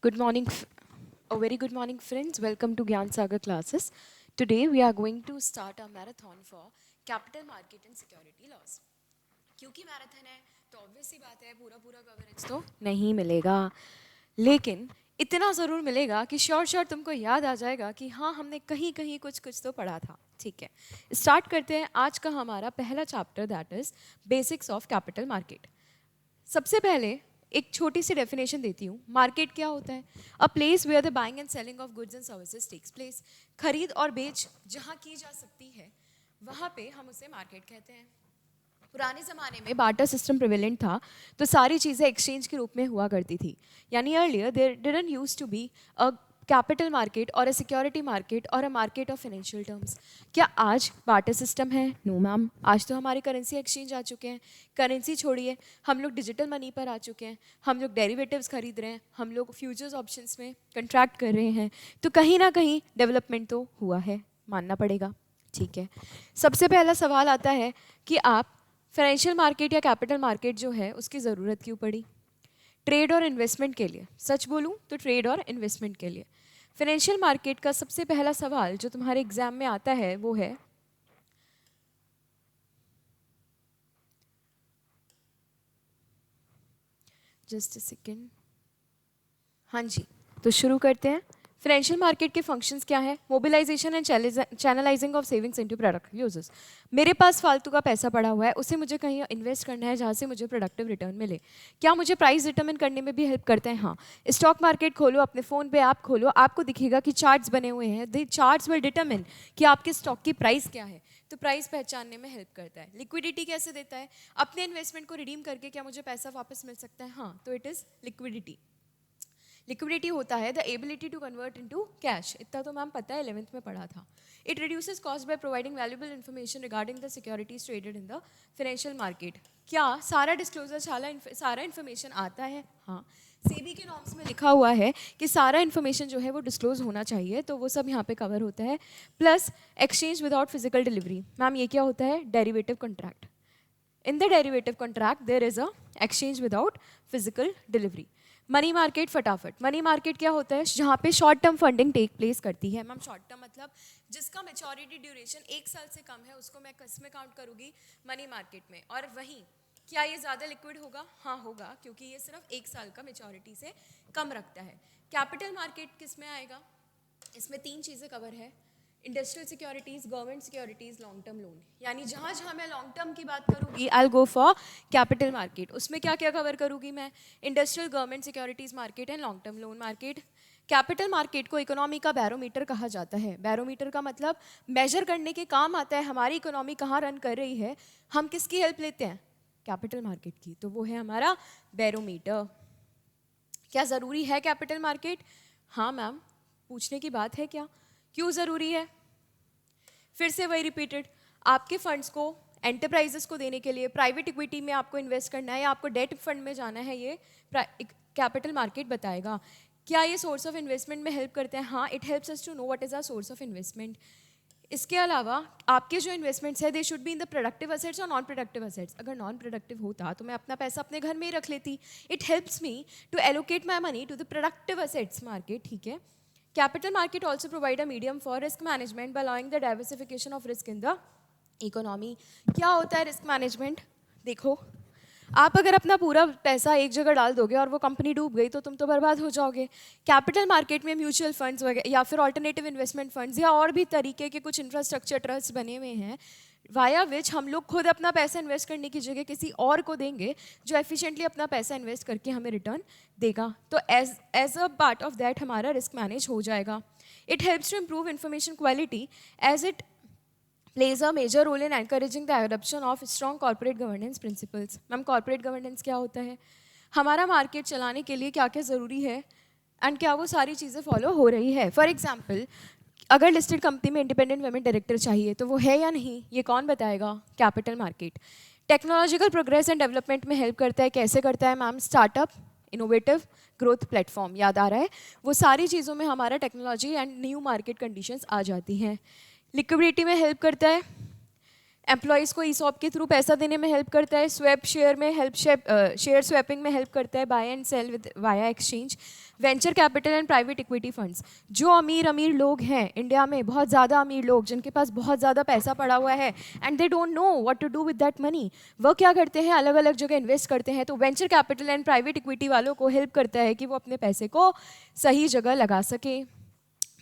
Good morning, a very good morning, friends. Welcome to Gyan Sagar classes. Today we are going to start our marathon for capital market and security laws. क्योंकि marathon है तो obvious सी बात है पूरा पूरा coverage तो नहीं मिलेगा, लेकिन इतना ज़रूर मिलेगा कि श्योर श्योर तुमको याद आ जाएगा कि हाँ हमने कहीं कहीं कुछ कुछ तो पढ़ा था. ठीक है, स्टार्ट करते हैं आज का हमारा पहला chapter, that is basics of capital market. सबसे पहले एक छोटी सी डेफिनेशन देती हूँ. मार्केट क्या होता है? A place where the buying and selling of goods and services takes place. खरीद और बेच जहाँ की जा सकती है वहाँ पे हम उसे मार्केट कहते हैं. पुराने ज़माने में बार्टर सिस्टम प्रिवेलेंट था, तो सारी चीज़ें एक्सचेंज के रूप में हुआ करती थी. यानी earlier there didn't use to be a capital market और अ सिक्योरिटी मार्केट और a market of financial terms. क्या आज बार्टर सिस्टम है? No ma'am. आज तो हमारे करेंसी एक्सचेंज आ चुके हैं. करेंसी छोड़िए, हम लोग डिजिटल मनी पर आ चुके हैं. हम लोग डेरिवेटिव्स खरीद रहे हैं, हम लोग फ्यूचर्स ऑप्शंस में कंट्रैक्ट कर रहे हैं. तो कहीं ना कहीं डेवलपमेंट तो हुआ है, मानना पड़ेगा. ठीक है, सबसे पहला सवाल आता है कि आप फाइनेंशियल मार्केट या कैपिटल मार्केट जो है उसकी ज़रूरत क्यों पड़ी? ट्रेड और इन्वेस्टमेंट के लिए. सच बोलूं तो ट्रेड और इन्वेस्टमेंट के लिए. फाइनेंशियल मार्केट का सबसे पहला सवाल जो तुम्हारे एग्जाम में आता है वो है, जस्ट अ सेकेंड. हाँ जी, तो शुरू करते हैं. फाइनेंशियल मार्केट के फंक्शंस क्या है? Mobilisation and channelising of savings into productive uses. मेरे पास फालतू का पैसा पड़ा हुआ है, उसे मुझे कहीं इन्वेस्ट करना है जहाँ से मुझे प्रोडक्टिव रिटर्न मिले. क्या मुझे प्राइस डिटरमिन करने में भी हेल्प करता है? हाँ. स्टॉक मार्केट खोलो, अपने फ़ोन पे ऐप खोलो, आपको दिखेगा कि चार्ट्स बने हुए हैं. द चार्ट्स विल डिटरमिन कि आपके स्टॉक की प्राइस क्या है, तो प्राइस पहचानने में हेल्प करता है. लिक्विडिटी कैसे देता है? अपने इन्वेस्टमेंट को रिडीम करके क्या मुझे पैसा वापस मिल सकता है? हाँ, तो इट इज़ लिक्विडिटी. लिक्विडिटी होता है the ability to convert into cash. इतना तो मैम पता है, 11th में पढ़ा था. It reduces cost by providing valuable information regarding the securities traded in the financial market. क्या सारा डिस्क्लोजर सारा इन्फॉर्मेशन आता है? हाँ. सेबी के नॉर्म्स में लिखा हुआ है कि सारा इन्फॉर्मेशन जो है वो डिस्क्लोज होना चाहिए, तो वो सब यहाँ पे कवर होता है. Plus exchange without physical delivery. Ma'am ये क्या होता है? Derivative contract. In the derivative contract, there is a exchange without physical delivery. Money market फटाफट. मनी मार्केट क्या होता है? जहाँ पे short term funding take place करती है. मैम शॉर्ट टर्म मतलब जिसका मेचोरिटी ड्यूरेशन 1 साल से कम है, उसको मैं किस में काउंट करूँगी? मनी मार्केट में. और वहीं क्या ये ज़्यादा लिक्विड होगा? हाँ होगा, क्योंकि ये सिर्फ 1 साल का मेचोरिटी से कम रखता है. कैपिटल मार्केट किस में आएगा? इसमें 3 चीज़ें कवर है: industrial securities, government securities, long term loan. यानी जहाँ जहाँ मैं लॉन्ग टर्म की बात करूँगी, आई will go for capital market. उसमें क्या क्या कवर करूँगी मैं? Industrial, government securities market and long term loan market. Capital market को इकोनॉमी का बैरोमीटर कहा जाता है. बैरोमीटर का मतलब मेजर करने के काम आता है हमारी इकोनॉमी कहाँ रन कर रही है. हम किसकी हेल्प लेते हैं? कैपिटल मार्केट की. तो वो है हमारा बैरोमीटर. क्या ज़रूरी है कैपिटल मार्केट? हाँ मैम, पूछने की बात है क्या? क्यों ज़रूरी है? फिर से वही रिपीटेड. आपके फंड्स को एंटरप्राइजेस को देने के लिए प्राइवेट इक्विटी में आपको इन्वेस्ट करना है या आपको डेट फंड में जाना है, ये कैपिटल मार्केट बताएगा. क्या ये सोर्स ऑफ इन्वेस्टमेंट में हेल्प करते हैं? हाँ, it helps us to know what is our source of investment. इसके अलावा आपके जो इन्वेस्टमेंट्स है they should be in the productive assets और नॉन प्रोडक्टिव असेट्स. अगर नॉन प्रोडक्टिव होता तो मैं अपना पैसा अपने घर में ही रख लेती. It helps me to allocate my money to the productive assets market. ठीक है. Capital market also provide a medium for risk management by allowing the diversification of risk in the economy. क्या होता है रिस्क मैनेजमेंट? देखो, आप अगर अपना पूरा पैसा एक जगह डाल दोगे और वो कंपनी डूब गई तो तुम तो बर्बाद हो जाओगे. कैपिटल मार्केट में म्यूचुअल फंड्स वगैरह या फिर ऑल्टरनेटिव इन्वेस्टमेंट फंड्स या और भी तरीके के कुछ इंफ्रास्ट्रक्चर ट्रस्ट बने हुए हैं, वाया विच हम लोग खुद अपना पैसा इन्वेस्ट करने की जगह किसी और को देंगे जो एफिशिएंटली अपना पैसा इन्वेस्ट करके हमें रिटर्न देगा. तो as a part of that हमारा रिस्क मैनेज हो जाएगा. It helps to improve information quality as it plays a major role in encouraging the adoption of strong corporate governance principles. Ma'am corporate governance क्या होता है? हमारा market चलाने के लिए क्या क्या ज़रूरी है एंड क्या वो सारी चीज़ें फॉलो हो रही है. फॉर एग्जाम्पल, अगर लिस्टेड कंपनी में इंडिपेंडेंट वुमेन डायरेक्टर चाहिए तो वो है या नहीं, ये कौन बताएगा? Capital market. Technological progress and development में हेल्प करता है. कैसे करता है ma'am? Startup, innovative growth platform. याद आ रहा है? वो सारी चीज़ों में हमारा technology and new market conditions आ जाती हैं. लिक्विडिटी में हेल्प करता है. एम्प्लॉयज़ को ईसॉप के थ्रू पैसा देने में हेल्प करता है, स्वैप शेयर में हेल्प शेयर स्वैपिंग में हेल्प करता है, buy and sell with via exchange, venture capital and private equity funds. जो अमीर लोग हैं इंडिया में, बहुत ज़्यादा अमीर लोग जिनके पास बहुत ज़्यादा पैसा पड़ा हुआ है and they don't know what to do with that money, वो क्या करते हैं, अलग अलग जगह इन्वेस्ट करते हैं। तो venture capital and private equity वालों को हेल्प करता है कि वो अपने पैसे को सही जगह लगा सके,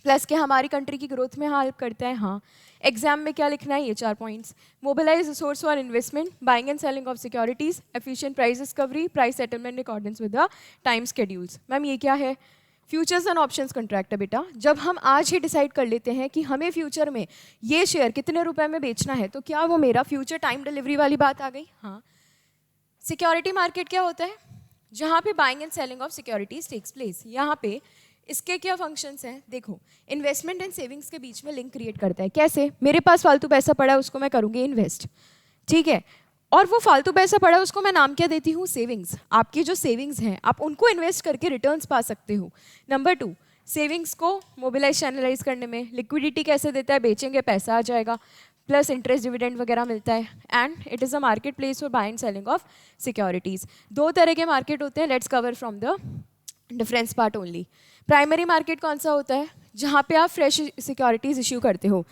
प्लस के हमारी कंट्री की ग्रोथ में हेल्प करता है। हाँ, एग्जाम में क्या लिखना है, ये 4 points. Mobilise resource for investment, buying and selling of securities, efficient price discovery, price settlement in accordance with the time schedules. Ma'am ये क्या है, फ्यूचर्स एंड ऑप्शंस कॉन्ट्रैक्ट है बेटा। जब हम आज ही डिसाइड कर लेते हैं कि हमें फ्यूचर में ये शेयर कितने रुपए में बेचना है, तो क्या वो मेरा फ्यूचर टाइम डिलीवरी वाली बात आ गई। हाँ, सिक्योरिटी मार्केट क्या होता है, जहाँ पे buying and selling of securities takes place. यहाँ पे इसके क्या फंक्शंस हैं, देखो, इन्वेस्टमेंट एंड सेविंग्स के बीच में लिंक क्रिएट करता है। कैसे, मेरे पास फालतू पैसा पड़ा है, उसको मैं करूँगी इन्वेस्ट, ठीक है, और वो फालतू पैसा पड़ा है उसको मैं नाम क्या देती हूँ, सेविंग्स। आपकी जो सेविंग्स हैं आप उनको इन्वेस्ट करके रिटर्न्स पा सकते हो। नंबर 2, सेविंग्स को मोबिलाइज चैनलाइज करने में लिक्विडिटी कैसे देता है, बेचेंगे पैसा आ जाएगा, प्लस इंटरेस्ट डिविडेंड वगैरह मिलता है। And it is a market place for buy and selling of securities. 2 तरह के मार्केट होते हैं, let's cover from the difference part only. Primary market कौन सा होता है, जहाँ पे आप फ्रेश सिक्योरिटीज़ इश्यू करते हो।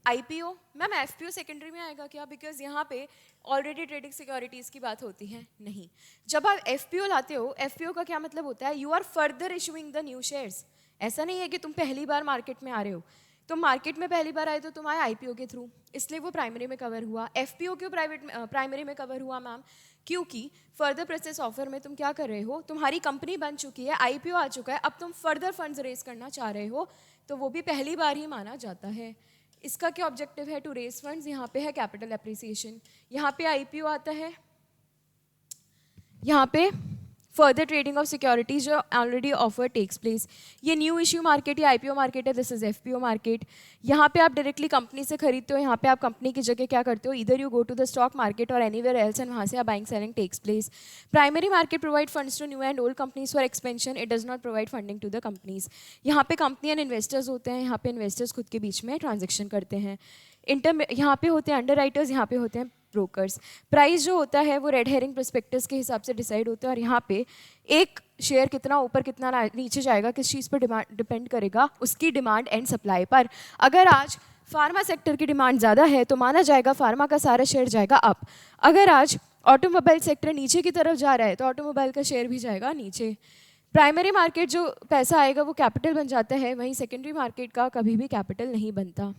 आईपीओ, मैम एफपीओ सेकेंडरी में आएगा क्या, बिकॉज यहाँ पे ऑलरेडी ट्रेडिंग सिक्योरिटीज़ की बात होती है, नहीं। जब आप एफपीओ लाते हो, एफपीओ का क्या मतलब होता है, you are further issuing the new shares. ऐसा नहीं है कि तुम पहली बार मार्केट में आ रहे हो, तुम मार्केट में पहली बार आए तो तुम आए आईपीओ के थ्रू, इसलिए वो प्राइमरी में कवर हुआ। एफपीओ क्यों प्राइमरी में कवर हुआ मैम, क्योंकि फर्दर प्रोसेस ऑफर में तुम क्या कर रहे हो, तुम्हारी कंपनी बन चुकी है, आईपीओ आ चुका है, अब तुम फर्दर फंड्स रेज करना चाह रहे हो, तो वो भी पहली बार ही माना जाता है। इसका क्या ऑब्जेक्टिव है, टू रेज फंड्स। यहाँ पे है कैपिटल एप्रिसिएशन, यहाँ पे आईपीओ आता है, यहाँ पे फर्दर ट्रेडिंग ऑफ सिक्योरिटीज जो ऑलरेडी ऑफर टेक्स प्लेस। ये न्यू इश्यू मार्केट या आईपीओ मार्केट है, दिस इज एफपीओ मार्केट। यहाँ पे आप डायरेक्टली कंपनी से खरीदते हो, यहाँ पे आप कंपनी की जगह क्या करते हो, इधर you go to the stock market और एनीवेयर एल्स एंड वहाँ से आप buying selling takes place. Primary market provide funds to new and old companies for expansion, it does not provide funding to the companies. यहाँ पे company and investors होते हैं, यहाँ पे इन्वेस्टर्स खुद के बीच में ट्रांजेक्शन करते हैं। यहाँ पे होते हैं अंडर राइटर्स, यहाँ पे होते हैं ब्रोकर्स। प्राइस जो होता है वो रेड हेरिंग प्रोस्पेक्टस के हिसाब से डिसाइड होता है, और यहाँ पे एक शेयर कितना ऊपर कितना नीचे जाएगा किस चीज़ पर डिपेंड करेगा, उसकी डिमांड एंड सप्लाई पर। अगर आज फार्मा सेक्टर की डिमांड ज़्यादा है तो माना जाएगा फार्मा का सारा शेयर जाएगा अप। अगर आज ऑटोमोबाइल सेक्टर नीचे की तरफ जा रहा है तो ऑटोमोबाइल का शेयर भी जाएगा नीचे। प्राइमरी मार्केट जो पैसा आएगा वो कैपिटल बन जाता है, वहीं सेकेंडरी मार्केट का कभी भी कैपिटल नहीं बनता।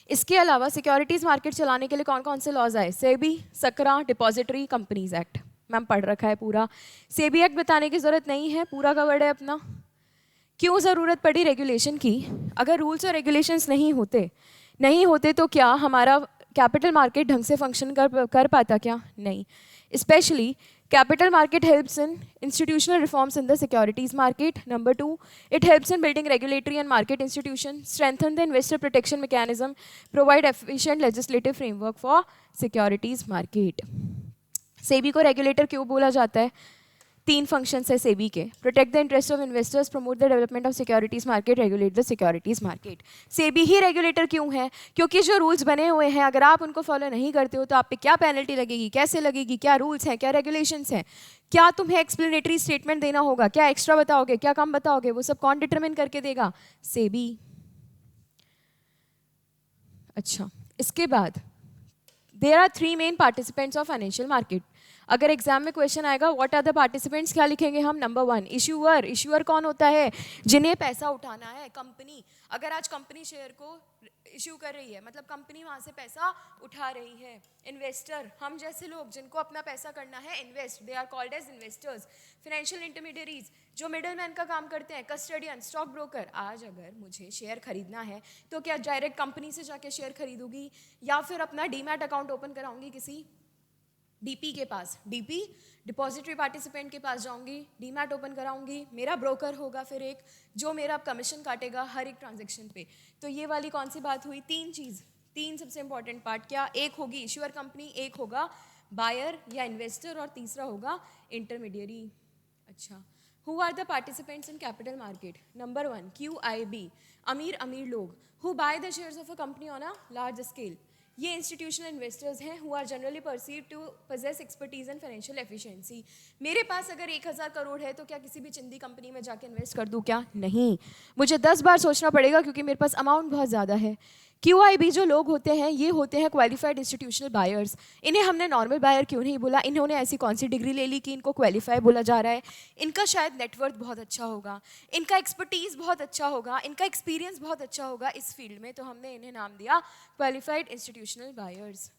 इसके अलावा सिक्योरिटीज़ मार्केट चलाने के लिए कौन कौन से लॉज आए, SEBI, Sakra, depository companies act, ma'am पढ़ रखा है पूरा। सेबी एक्ट बताने की ज़रूरत नहीं है, पूरा कवर्ड है अपना। क्यों ज़रूरत पड़ी रेगुलेशन की, अगर रूल्स और रेगुलेशंस नहीं होते तो क्या हमारा कैपिटल मार्केट ढंग से फंक्शन कर पाता, क्या नहीं। Specially capital market helps in institutional reforms in the securities market. Number 2, it helps in building regulatory and market institutions, strengthen the investor protection mechanism, provide efficient legislative framework for securities market. SEBI को regulator क्यों बोला जाता है, 3 functions है सेबी के, protect the interest of investors, promote the development of securities market, regulate the securities market. SEBI he regulator क्यों है, क्योंकि जो रूल्स बने हुए हैं अगर आप उनको फॉलो नहीं करते हो तो आप पे क्या पेनल्टी लगेगी, कैसे लगेगी, क्या रूल्स हैं, क्या रेगुलेशंस हैं, क्या तुम्हें एक्सप्लेनेटरी स्टेटमेंट देना होगा, क्या एक्स्ट्रा बताओगे, क्या कम बताओगे, वो सब कौन डिटरमिन करके देगा, सेबी। अच्छा, इसके बाद there are 3 main participants of financial market. अगर एग्जाम में क्वेश्चन आएगा व्हाट आर द पार्टिसिपेंट्स, क्या लिखेंगे हम, नंबर 1 इशूअर। इशूअर कौन होता है, जिन्हें पैसा उठाना है, कंपनी। अगर आज कंपनी शेयर को इशू कर रही है मतलब कंपनी वहाँ से पैसा उठा रही है। इन्वेस्टर, हम जैसे लोग जिनको अपना पैसा करना है invest, they are called as investors. Financial intermediaries जो मिडिल मैन का काम करते हैं, कस्टडियन, स्टॉक ब्रोकर। आज अगर मुझे शेयर खरीदना है तो क्या डायरेक्ट कंपनी से जाके शेयर खरीदूंगी या फिर अपना डीमैट अकाउंट ओपन कराऊंगी किसी डीपी के पास, डीपी डिपॉजिटरी पार्टिसिपेंट के पास जाऊंगी, डीमैट ओपन कराऊंगी, मेरा ब्रोकर होगा फिर एक जो मेरा कमीशन काटेगा हर एक ट्रांजैक्शन पे। तो ये वाली कौन सी बात हुई, 3 सबसे इंपॉर्टेंट पार्ट, क्या, एक होगी इश्यूअर कंपनी, एक होगा बायर या इन्वेस्टर और तीसरा होगा इंटरमीडियरी। अच्छा, who are the participants in capital market, number 1 QIB, अमीर लोग, who buy the shares of a company on a large scale. ये इंस्टीट्यूशनल इन्वेस्टर्स हैं who are generally perceive to possess expertise and financial efficiency. मेरे पास अगर 1000 करोड़ है तो क्या किसी भी चिंदी कंपनी में जाके इन्वेस्ट कर दूँ क्या? नहीं, मुझे 10 बार सोचना पड़ेगा क्योंकि मेरे पास अमाउंट बहुत ज़्यादा है। QIB जो लोग होते हैं ये होते हैं क्वालिफाइड इंस्टीट्यूशनल बायर्स। इन्हें हमने नॉर्मल बायर क्यों नहीं बोला? इन्होंने ऐसी कौन सी डिग्री ले ली कि इनको क्वालिफाई बोला जा रहा है? इनका शायद नेटवर्थ बहुत अच्छा होगा, इनका एक्सपर्टीज़ बहुत अच्छा होगा, इनका एक्सपीरियंस बहुत अच्छा होगा इस फील्ड में, तो हमने इन्हें नाम दिया क्वालिफाइड इंस्टीट्यूशनल बायर्स।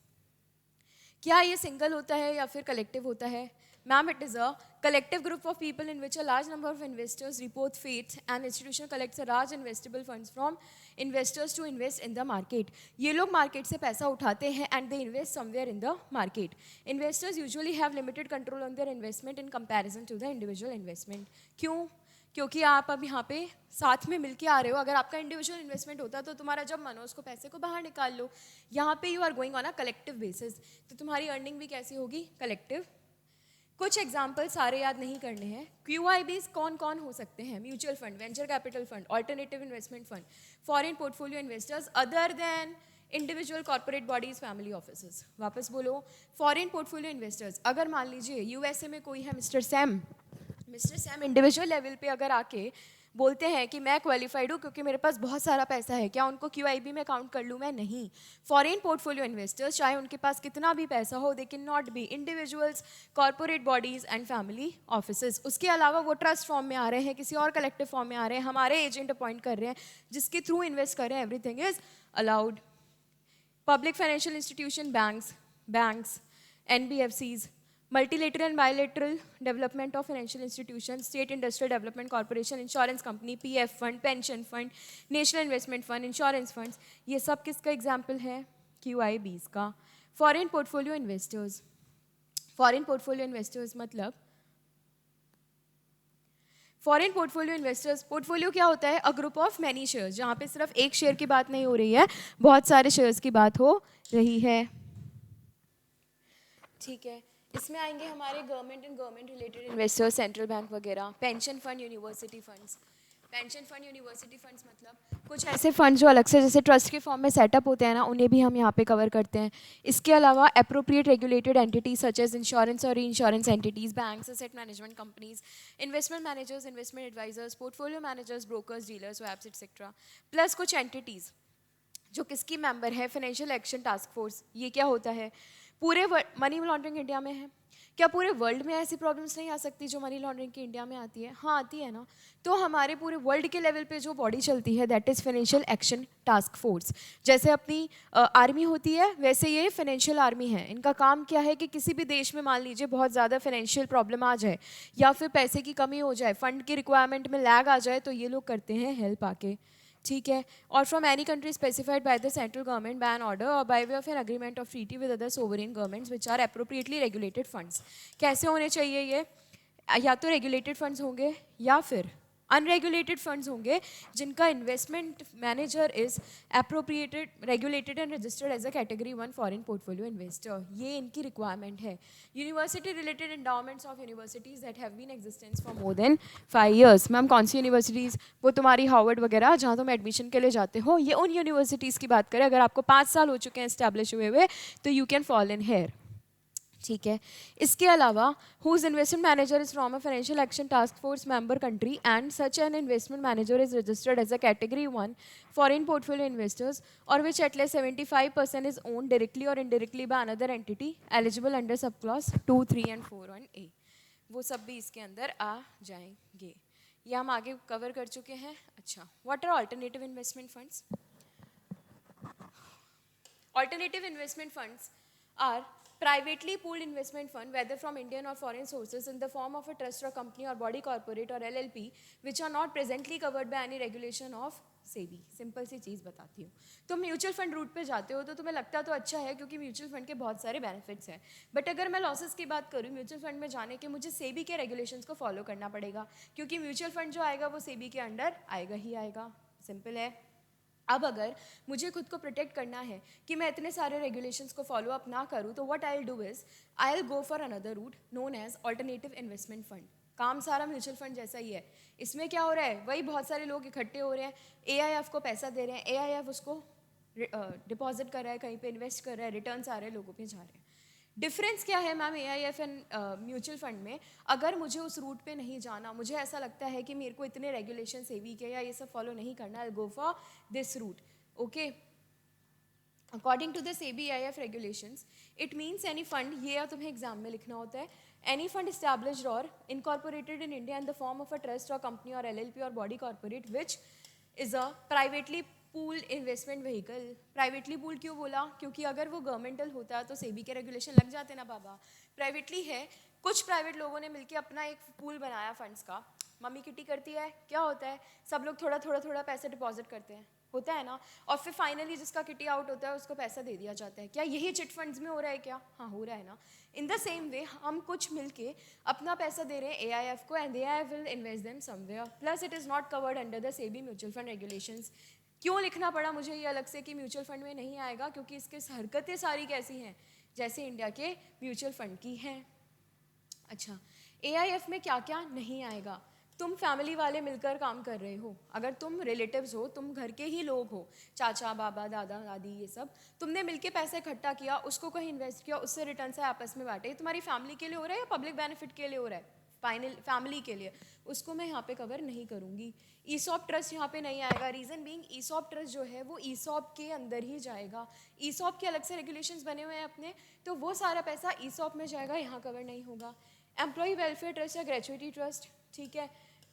क्या ये सिंगल होता है या फिर कलेक्टिव होता है? Ma'am, it is a collective group of people in which a large number of investors report faith and institution collects a large investable funds from investors to invest in the market. ये लोग market से पैसा उठाते हैं and they invest somewhere in the market. Investors usually have limited control on their investment in comparison to the individual investment. क्यों? क्योंकि आप अब यहाँ पे साथ में मिलके आ रहे हो। अगर आपका इंडिविजुअल इन्वेस्टमेंट होता तो तुम्हारा जब मन हो उसको पैसे को बाहर निकाल लो। यहाँ पे you are going on a collective basis, तो तुम्हारी अर्निंग भी कैसी होगी? कलेक्टिव। कुछ एग्जाम्पल सारे याद नहीं करने हैं। QIBs कौन कौन हो सकते हैं? Mutual fund, venture capital fund, alternative investment fund, foreign portfolio investors other than individual corporate bodies, family offices. वापस बोलो, फॉरेन पोर्टफोलियो इन्वेस्टर्स। अगर मान लीजिए USA में कोई है मिस्टर सैम इंडिविजुअल लेवल पे अगर आके बोलते हैं कि मैं क्वालिफाइड हूँ क्योंकि मेरे पास बहुत सारा पैसा है, क्या उनको QIB में काउंट कर लूँ मैं? नहीं। फॉरेन पोर्टफोलियो इन्वेस्टर्स चाहे उनके पास कितना भी पैसा हो, they can not B individuals, corporate bodies and family offices. उसके अलावा वो ट्रस्ट फॉर्म में आ रहे हैं, किसी और कलेक्टिव फॉर्म में आ रहे हैं, हमारे एजेंट अपॉइंट कर रहे हैं जिसके थ्रू इन्वेस्ट कर रहे हैं, everything is allowed. Public financial institution, banks, NBFCs, multilateral and bilateral development of financial institutions, state industrial development corporation, insurance company, PF fund, pension fund, national investment fund, insurance funds, ये सब किसका example है? QIBs का। Foreign portfolio investors, foreign portfolio investors मतलब foreign portfolio investors, portfolio क्या होता है? A group of many shares, जहाँ पे सिर्फ एक शेयर की बात नहीं हो रही है, बहुत सारे शेयर्स की बात हो रही है। ठीक है, इसमें आएंगे हमारे government and government related investors, central bank वगैरह, pension fund, university funds. Pension fund, university funds मतलब कुछ ऐसे फंड जो अलग से जैसे ट्रस्ट के फॉर्म में सेटअप होते हैं ना, उन्हें भी हम यहाँ पे कवर करते हैं। इसके अलावा appropriate regulated entities such as insurance और reinsurance entities, banks, asset management companies, investment managers, investment advisers, portfolio managers, brokers, dealers, webs etcetera. Plus कुछ एंटिटीज जो किसकी मेंबर है? Financial action task force. ये क्या होता है? पूरे मनी लॉन्ड्रिंग इंडिया में है, क्या पूरे वर्ल्ड में ऐसी प्रॉब्लम्स नहीं आ सकती जो मनी लॉन्ड्रिंग की इंडिया में आती है? हाँ आती है ना। तो हमारे पूरे वर्ल्ड के लेवल पे जो बॉडी चलती है that is financial action task force. जैसे अपनी आर्मी होती है वैसे ये फाइनेंशियल आर्मी है। इनका काम क्या है कि किसी भी देश में मान लीजिए बहुत ज़्यादा फाइनेंशियल प्रॉब्लम आ जाए या फिर पैसे की कमी हो जाए, फंड की रिक्वायरमेंट में लैग आ जाए, तो ये लोग करते हैं हेल्प आके। ठीक है, और from any country specified by the central government by an order और by way of an agreement of treaty with other sovereign governments which are appropriately regulated funds. कैसे होने चाहिए ये? या तो रेगुलेटेड फंड्स होंगे या फिर अनरेगुलेटेड फंड्स होंगे जिनका investment manager is appropriated, regulated and registered as a category 1 foreign portfolio investor. ये इनकी रिक्वायरमेंट है। University related endowments of universities that have been existence for more than 5 years। Ma'am कौन सी यूनिवर्सिटीज़? वो तुम्हारी Harvard वगैरह जहाँ तुम एडमिशन के लिए जाते हो, ये उन यूनिवर्सिटीज़ की बात करें। अगर आपको 5 साल हो चुके हैं इस्टेब्लिश हुए हुए तो you can fall in here. ठीक है, इसके अलावा whose investment manager is from a financial action task force member country and such an investment manager is registered as a category 1 foreign portfolio investors और which at least 75% is owned directly और indirectly by another entity eligible under sub clause 2, 3 and 4 on A। वो सब भी इसके अंदर आ जाएंगे। ये हम आगे कवर कर चुके हैं। अच्छा, what are alternative investment funds? Alternative investment funds are privately pooled investment fund, whether from Indian or foreign sources, in the form of a trust or company or body corporate or LLP, which are not presently covered by any regulation of SEBI। Simple सी चीज़ बताती हूँ। तुम mutual fund root पे जाते हो तो तुम्हें लगता तो अच्छा है क्योंकि म्यूचुअल फंड के बहुत सारे बेनिफिट्स हैं, बट अगर मैं लॉसेस की बात करूँ म्यूचुअल फंड में जाने के, मुझे सेबी के रेगुलेशंस को फॉलो करना पड़ेगा क्योंकि म्यूचुअल फंड जो आएगा वो सेबी के अंडर आएगा ही आएगा। सिंपल है। अब अगर मुझे खुद को प्रोटेक्ट करना है कि मैं इतने सारे रेगुलेशंस को फॉलो अप ना करूँ, तो what I will do is I will go for another route known as alternative investment fund. काम सारा म्यूचुअल फंड जैसा ही है। इसमें क्या हो रहा है? वही बहुत सारे लोग इकट्ठे हो रहे हैं, AIF को पैसा दे रहे हैं, AIF उसको डिपॉजिट कर रहा है, कहीं पे इन्वेस्ट कर रहा है, रिटर्न्स आ रहे हैं, लोगों पे जा रहे हैं। डिफरेंस क्या है ma'am AIF and mutual fund में? अगर मुझे उस रूट पे नहीं जाना, मुझे ऐसा लगता है कि मेरे को इतने रेगुलेशन सेबी के या ये सब फॉलो नहीं करना, I go for this route, okay. According to the SEBI AIF regulations, it means any fund, ये तुम्हें एग्जाम में लिखना होता है, any fund established or incorporated in India in the form of a trust or company or LLP or body corporate which is a privately pooled investment vehicle. Privately pooled क्यों बोला? क्योंकि अगर वो गवर्नमेंटल होता है तो SEBI के regulation लग जाते ना बाबा। प्राइवेटली है, कुछ प्राइवेट लोगों ने मिलकर अपना एक पूल बनाया फंड्स का, मम्मी किटी करती है, क्या होता है, सब लोग थोड़ा थोड़ा थोड़ा पैसे डिपॉजिट करते हैं, होता है ना, और फिर फाइनली जिसका किटी आउट होता है उसको पैसा दे दिया जाता है। क्या यही चिट फंड्स में हो रहा है क्या? हाँ हो रहा है ना। इन द सेम वे हम कुछ मिलके अपना पैसा दे रहे हैं AIF को, and AIF will invest them somewhere, plus it is not covered under the SEBI mutual fund regulations. क्यों लिखना पड़ा मुझे ये अलग से कि म्यूचुअल फंड में नहीं आएगा? क्योंकि इसके हरकतें सारी कैसी हैं, जैसे इंडिया के म्यूचुअल फंड की हैं। अच्छा, AIF में क्या क्या नहीं आएगा? तुम फैमिली वाले मिलकर काम कर रहे हो, अगर तुम रिलेटिव्स हो, तुम घर के ही लोग हो, चाचा बाबा दादा दादी ये सब, तुमने मिलके पैसे इकट्ठा किया, उसको कहीं इन्वेस्ट किया, उससे रिटर्न से आपस में बांटे, तुम्हारी फैमिली के लिए हो रहा है या पब्लिक बेनिफिट के लिए हो रहा है? फाइनल फैमिली के लिए, उसको मैं यहाँ पे कवर नहीं करूँगी। ESOP ट्रस्ट यहाँ पे नहीं आएगा, रीज़न बीइंग ESOP ट्रस्ट जो है वो ESOP के अंदर ही जाएगा। ESOP के अलग से रेगुलेशंस बने हुए हैं अपने, तो वो सारा पैसा ESOP में जाएगा, यहाँ कवर नहीं होगा। एम्प्लॉय वेलफेयर ट्रस्ट या ग्रेचुइटी ट्रस्ट, ठीक है।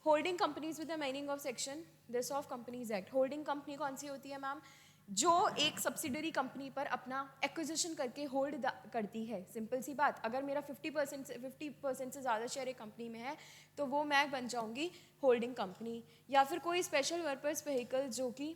Holding companies with the meaning of section this of companies act. Holding company कौन सी होती है मैम? जो एक सब्सिडरी कंपनी पर अपना एक्विजिशन करके होल्ड करती है। सिंपल सी बात, अगर मेरा 50% से ज़्यादा शेयर एक कंपनी में है तो वो मैं बन जाऊंगी होल्डिंग कंपनी। या फिर कोई स्पेशल पर्पस व्हीकल जो कि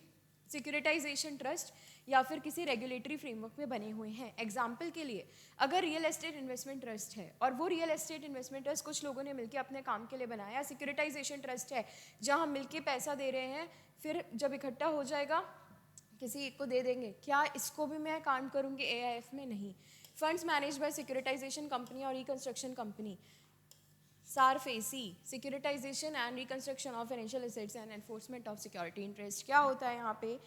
सिक्योरिटाइजेशन ट्रस्ट या फिर किसी रेगुलेटरी फ्रेमवर्क में बने हुए हैं। एग्जाम्पल के लिए, अगर रियल एस्टेट इन्वेस्टमेंट ट्रस्ट है और वो रियल एस्टेट इन्वेस्टमेंट ट्रस्ट कुछ लोगों ने मिलकर अपने काम के लिए बनाया, सिक्योरिटाइजेशन ट्रस्ट है जहाँ हम मिलकर पैसा दे रहे हैं, फिर जब इकट्ठा हो जाएगा किसी एक को दे देंगे, क्या इसको भी मैं काउंट करूँगी AIF में? नहीं। Funds manage by securitisation company or reconstruction company, SARFAESI, securitisation and reconstruction of financial assets and enforcement of security interest. क्या होता है यहाँ पे?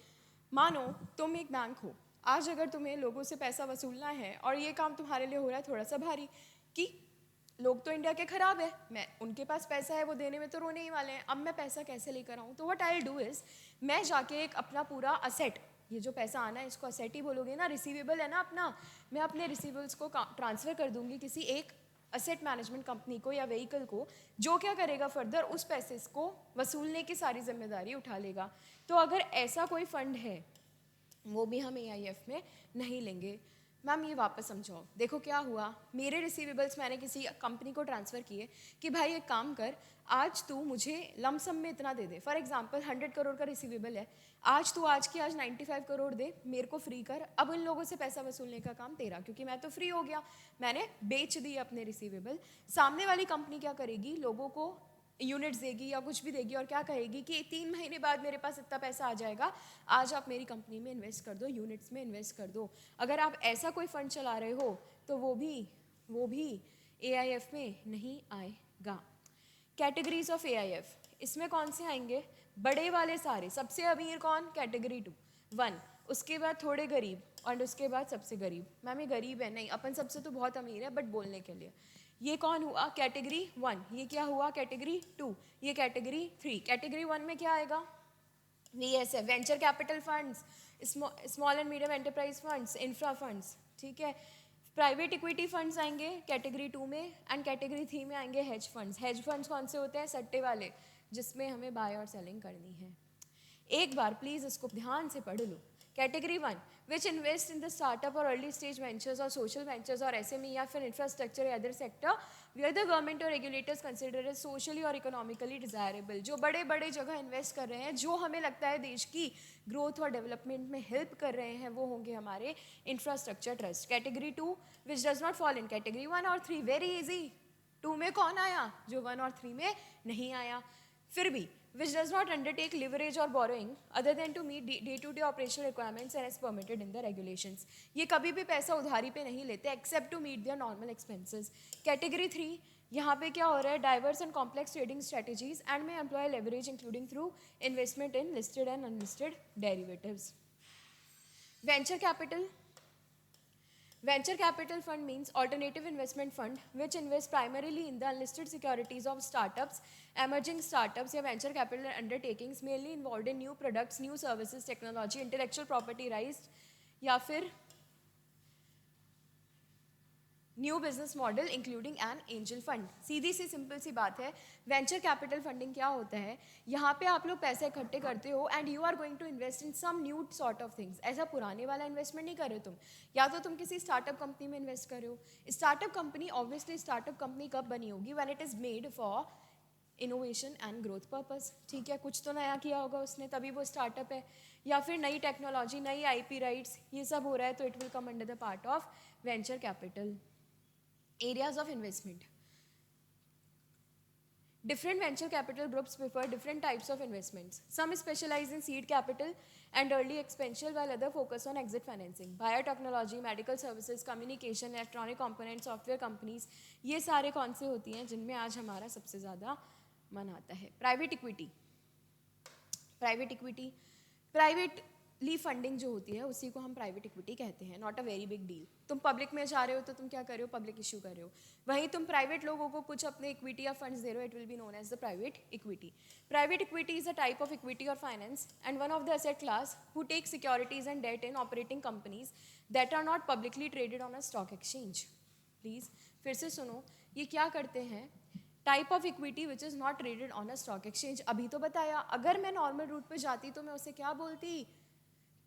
मानो तुम एक बैंक हो, आज अगर तुम्हें लोगों से पैसा वसूलना है और ये काम तुम्हारे लिए हो रहा है थोड़ा सा भारी, कि लोग तो इंडिया के ख़राब है, मैं उनके पास पैसा है वो देने में तो रोने ही वाले हैं, अब मैं पैसा कैसे लेकर आऊँ? तो व्हाट आई डू इज़, मैं जाके एक अपना पूरा असेट, ये जो पैसा आना है इसको असेट ही बोलोगे ना, रिसीवेबल है ना अपना, मैं अपने रिसीवेबल्स को ट्रांसफ़र कर दूंगी किसी एक असेट मैनेजमेंट कंपनी को या व्हीकल को, जो क्या करेगा फर्दर उस पैसे को वसूलने की सारी जिम्मेदारी उठा लेगा। तो अगर ऐसा कोई फंड है वो भी हम AIF में नहीं लेंगे। मैम ये वापस समझाओ, देखो क्या हुआ, मेरे रिसीवेबल्स मैंने किसी कंपनी को ट्रांसफ़र किए कि भाई एक काम कर, आज तू मुझे लमसम में इतना दे दे। फॉर एग्जांपल 100 करोड़ का रिसीवेबल है, आज तू आज 95 करोड़ दे, मेरे को फ्री कर। अब इन लोगों से पैसा वसूलने का काम तेरा, क्योंकि मैं तो फ्री हो गया, मैंने बेच दिए अपने रिसीवेबल। सामने वाली कंपनी क्या करेगी, लोगों को यूनिट्स देगी या कुछ भी देगी और क्या कहेगी कि 3 महीने बाद मेरे पास इतना पैसा आ जाएगा, आज आप मेरी कंपनी में इन्वेस्ट कर दो, यूनिट्स में इन्वेस्ट कर दो। अगर आप ऐसा कोई फंड चला रहे हो तो वो भी AIF में नहीं आएगा। कैटेगरीज ऑफ AIF, इसमें कौन से आएंगे? बड़े वाले सारे, सबसे अमीर कौन? कैटेगरी 2 1, उसके बाद थोड़े गरीब और उसके बाद सबसे गरीब। मैम ये गरीब है नहीं, अपन सबसे तो बहुत अमीर है बट बोलने के लिए। ये कौन हुआ? कैटेगरी 1। ये क्या हुआ? कैटेगरी 2। ये कैटेगरी 3। कैटेगरी 1 में क्या आएगा? VSF, venture capital funds, small and medium enterprise funds, infra funds, ठीक है। प्राइवेट इक्विटी फंड्स आएंगे कैटेगरी 2 में, एंड कैटेगरी 3 में आएंगे हेज फंड्स। हेज फंड्स कौन से होते हैं? सट्टे वाले, जिसमें हमें बाय और सेलिंग करनी है। एक बार प्लीज इसको ध्यान से पढ़ लो। Category 1, which invest in the startup or early stage ventures or social ventures or SME या फिर इंफ्रास्ट्रक्चर या other sector where the government or regulators consider it socially or economically desirable. जो बड़े बड़े जगह इन्वेस्ट कर रहे हैं, जो हमें लगता है देश की ग्रोथ और डेवलपमेंट में हेल्प कर रहे हैं, वो होंगे हमारे infrastructure trust. Category 2 which does not fall in category 1 और 3। Very easy. 2 में कौन आया? जो 1 और 3 में नहीं आया। फिर भी which does not undertake leverage or borrowing other than to meet day-to-day operational requirements and as permitted in the regulations। ये कभी भी पैसा उधारी पे नहीं लेते except to meet their normal expenses। Category 3, यहाँ पे क्या हो रहा है? Diverse and complex trading strategies and may employ leverage including through investment in listed and unlisted derivatives। Venture capital. Venture capital fund means alternative investment fund which invests primarily in the unlisted securities of startups, emerging startups या venture capital undertakings mainly involved in new products, new services, technology, intellectual property rights या फिर new business model including an angel fund. सीधी सी simple सी बात है. Venture capital funding क्या होता है? यहाँ पे आप लोग पैसे इकट्ठे करते हो and you are going to invest in some new sort of things. ऐसा पुराने वाला इन्वेस्टमेंट नहीं कर रहे तुम. या तो तुम किसी स्टार्टअप कंपनी में इन्वेस्ट कर रहे हो. Startup company obviously startup company कब बनी होगी? When it is made for innovation and growth purpose. ठीक है, कुछ तो नया किया होगा उसने, तभी वो स्टार्टअप है. या फिर नई टेक्नोलॉजी, नई आईपी राइट्स, ये सब हो रहा है तो it will come under the part of venture capital. Areas of investment. Different venture capital groups prefer different types of investments. Some specialize in seed capital and early expansion while others focus on exit financing. Biotechnology, medical services, communication, electronic components, software companies, ये सारे कौन से होती हैं जिनमें आज हमारा सबसे ज़्यादा मन आता है? Private equity. प्राइवेटली फंडिंग जो होती है उसी को हम प्राइवेट इक्विटी कहते हैं. Not a very big deal. तुम पब्लिक में जा रहे हो तो तुम क्या कर रहे हो? पब्लिक इशू कर रहे हो. वहीं तुम प्राइवेट लोगों को कुछ अपने इक्विटी या फंड्स दे रहे हो, it will be known as the private equity. Private equity is a type of equity or finance and one of the asset class who take securities and debt in operating companies that are not publicly traded on a stock exchange. Please फिर से सुनो, ये क्या करते हैं? Type of equity which is not traded on a stock exchange. अभी तो बताया. अगर मैं नॉर्मल रूट पे जाती तो मैं उसे क्या बोलती?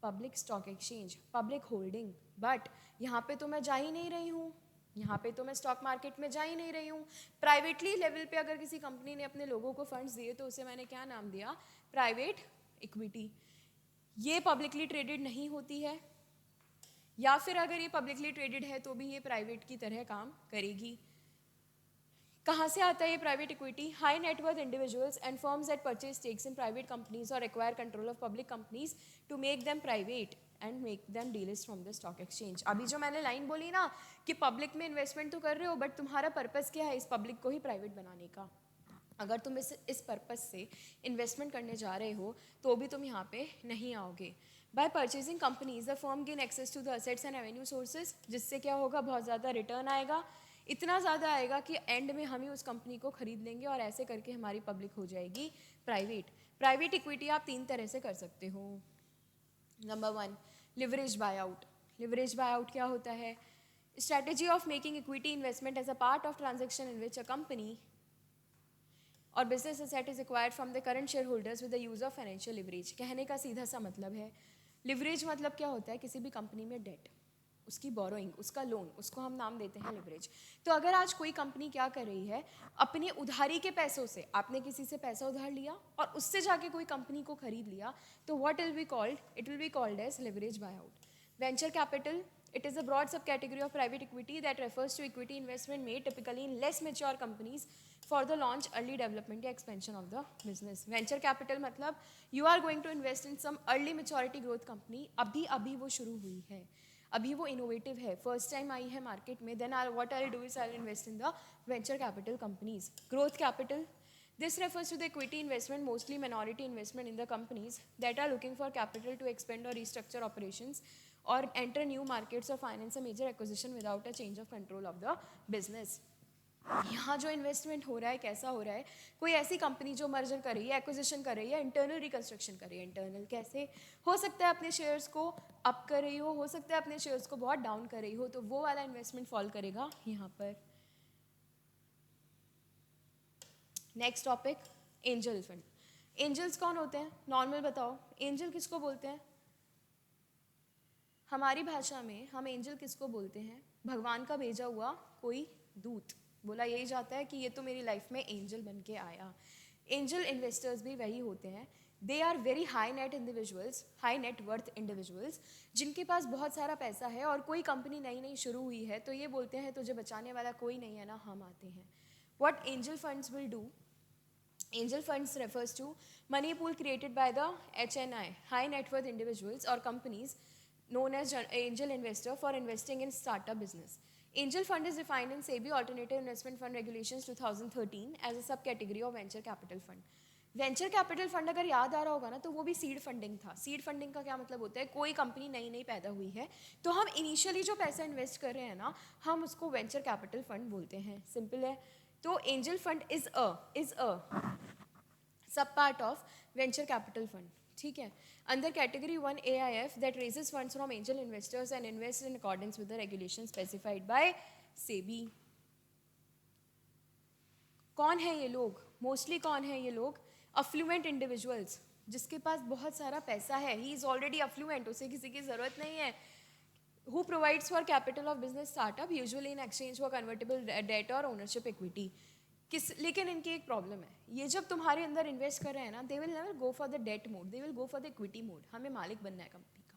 Public stock exchange, public holding. But यहाँ पे तो मैं जा ही नहीं रही हूँ. यहाँ पे तो मैं स्टॉक मार्केट में जा ही नहीं रही हूँ. प्राइवेटली लेवल पे अगर किसी कंपनी ने अपने लोगों को फंड्स दिए तो उसे मैंने क्या नाम दिया? Private equity. ये पब्लिकली ट्रेडेड नहीं होती है, या फिर अगर ये पब्लिकली ट्रेडेड है तो भी ये प्राइवेट की तरह काम करेगी. कहाँ से आता है ये private equity? High net worth individuals and firms that purchase stakes in private companies or acquire control of public companies to make them private and make them delist from the stock exchange. अभी जो मैंने line बोली ना कि public में investment तो कर रहे हो बट तुम्हारा पर्पस क्या है? इस पब्लिक को ही प्राइवेट बनाने का. अगर तुम इस पर्पस से इन्वेस्टमेंट करने जा रहे हो तो भी तुम यहाँ पे नहीं आओगे. By purchasing companies the firm gain access to the assets and revenue sources. जिससे क्या होगा? बहुत ज़्यादा रिटर्न आएगा. इतना ज़्यादा आएगा कि एंड में हम ही उस कंपनी को खरीद लेंगे और ऐसे करके हमारी पब्लिक हो जाएगी प्राइवेट. प्राइवेट इक्विटी आप 3 तरह से कर सकते हो. Number 1, leverage buyout. Leverage buyout क्या होता है? Strategy of making equity investment as a part of transaction in which a company or business asset is acquired from the current shareholders with the use of financial leverage. कहने का सीधा सा मतलब है, leverage मतलब क्या होता है? किसी भी कंपनी में डेट, उसकी बोरोइंग, उसका लोन, उसको हम नाम देते हैं लिवरेज. तो अगर आज कोई कंपनी क्या कर रही है? अपने उधारी के पैसों से, आपने किसी से पैसा उधार लिया और उससे जाके कोई कंपनी को खरीद लिया, तो what will be called? It will be called as leverage buyout. Venture capital, it is a broad subcategory of private equity that refers to equity investment made typically in less mature companies for the launch, early development या expansion of the business. Venture capital मतलब you are going to invest in some early maturity growth company. अभी वो शुरू हुई है, अभी वो innovative है, फर्स्ट टाइम आई है मार्केट में. Then what I'll do is I'll invest in the venture capital companies. Growth capital, this refers to the equity investment, mostly minority investment in the companies that are looking for capital to expand or restructure operations or enter new markets or finance a major acquisition without a change of control of the business. यहाँ जो investment हो रहा है कैसा हो रहा है? कोई ऐसी कंपनी जो मर्जर कर रही है, एक्विजिशन कर रही है, इंटरनल रिकंस्ट्रक्शन कर रही है. इंटरनल कैसे हो सकता है? अपने शेयर्स को अप कर रही हो सकता है अपने शेयर्स को बहुत डाउन कर रही हो, तो वो वाला इन्वेस्टमेंट फॉल करेगा यहाँ पर. Next topic, angel fund. Angels कौन होते हैं? नॉर्मल बताओ, एंजल किसको बोलते हैं? हमारी भाषा में हम एंजल किसको बोलते हैं? भगवान का भेजा हुआ कोई दूत. बोला यही जाता है कि ये तो मेरी लाइफ में एंजल बन के आया. एंजल इन्वेस्टर्स भी वही होते हैं. They are very high net individuals, high net worth individuals, जिनके पास बहुत सारा पैसा है और कोई कंपनी नई नई शुरू हुई है तो ये बोलते हैं तुझे बचाने वाला कोई नहीं है ना, हम आते हैं. What angel funds will do? Angel funds refers to money pool created by the HNI, high net worth individuals or companies known as angel investor for investing in startup business. Angel fund is defined in SEBI Alternative Investment Fund Regulations 2013 as a subcategory of venture capital fund. Venture capital fund अगर याद आ रहा होगा ना, तो वो भी seed funding था। सीड फंडिंग का क्या मतलब होता है, कोई कंपनी नई नई पैदा हुई है तो हम इनिशियली जो पैसा इन्वेस्ट कर रहे हैं ना, हम उसको वेंचर कैपिटल फंड बोलते हैं। सिंपल है। तो एंजल फंड इज अ सब part of venture capital fund, ठीक है। अंदर category 1 AIF that raises funds from angel investors and invest in accordance with the regulation specified by SEBI. कौन है ये लोग, मोस्टली कौन है ये लोग, अफ्लुएंट इंडिविजुअल्स, जिसके पास बहुत सारा पैसा है, ही इज ऑलरेडी अफ्लुएंट, उसे किसी की जरूरत नहीं है। Who provides for capital of business startup usually in exchange for convertible debt और ओनरशिप इक्विटी। लेकिन इनकी एक प्रॉब्लम है, ये जब तुम्हारे अंदर इन्वेस्ट कर रहे हैं ना, they will never go for the debt mode, they will go for the equity mode. हमें मालिक बनना है कंपनी का।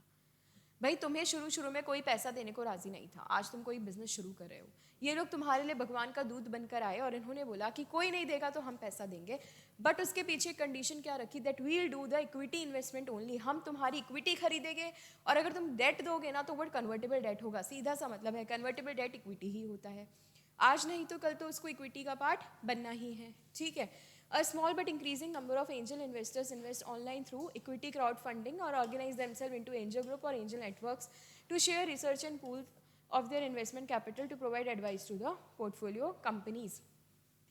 भाई तुम्हें शुरू में कोई पैसा देने को राजी नहीं था, आज तुम कोई बिजनेस शुरू कर रहे हो, ये लोग तुम्हारे लिए भगवान का दूध बनकर आए और इन्होंने बोला कि कोई नहीं देगा तो हम पैसा देंगे, बट उसके पीछे कंडीशन क्या रखी, that we will do the equity investment only, हम तुम्हारी इक्विटी खरीदेंगे, और अगर तुम डेट दोगे ना तो वो कन्वर्टेबल डेट होगा। सीधा सा मतलब है, कन्वर्टेबल डेट इक्विटी ही होता है, आज नहीं तो कल तो उसको इक्विटी का पार्ट बनना ही है, ठीक है। A small but increasing number of angel investors invest online through equity crowdfunding or organize themselves into angel group or angel networks to share research and pool of their investment capital to provide advice to the portfolio companies.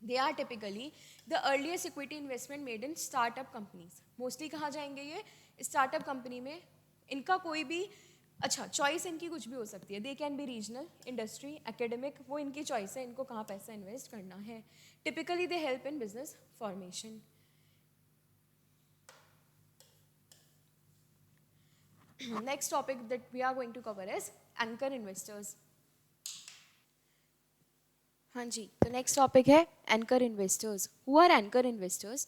They are typically the earliest equity investment made in startup companies. Mostly कहाँ जाएंगे ये, startup company में। इनका कोई भी अच्छा choice इनकी कुछ भी हो सकती है, they can be regional, industry, academic, वो इनकी चॉइस है इनको कहाँ पैसा इन्वेस्ट करना है। Typically they help in business formation. Next topic that we are going to cover is anchor investors. हाँ जी, तो नेक्स्ट टॉपिक है anchor investors. Who are anchor investors?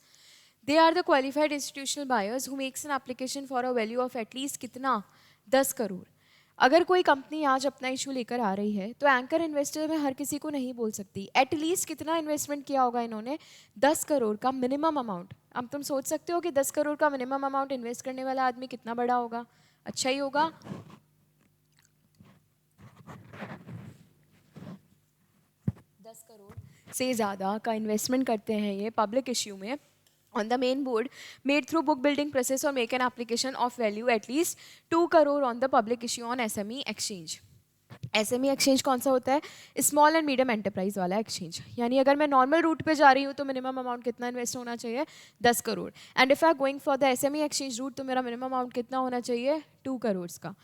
They are the qualified institutional buyers who makes an application for a value of at least कितना, 10 करोड़। अगर कोई company आज अपना issue लेकर आ रही है तो एंकर इन्वेस्टर में हर किसी को नहीं बोल सकती। एटलीस्ट कितना इन्वेस्टमेंट किया होगा इन्होंने, 10 करोड़ का मिनिमम अमाउंट। अब तुम सोच सकते हो कि 10 करोड़ का मिनिमम अमाउंट इन्वेस्ट करने वाला आदमी कितना बड़ा होगा, अच्छा ही होगा। 10 करोड़ से ज़्यादा का इन्वेस्टमेंट करते हैं ये पब्लिक इश्यू में on the main board made through book building process or make an application of value at least 2 crore on the public issue on SME exchange. SME exchange कौन सा होता है, स्मॉल एंड मीडियम एंटरप्राइज वाला exchange. यानी अगर मैं normal route पे जा रही हूँ तो मिनिमम अमाउंट कितना इन्वेस्ट होना चाहिए, 10 crore. And if I going for the SME exchange route तो मेरा मिनिमम अमाउंट कितना होना चाहिए, 2 करोड़ का।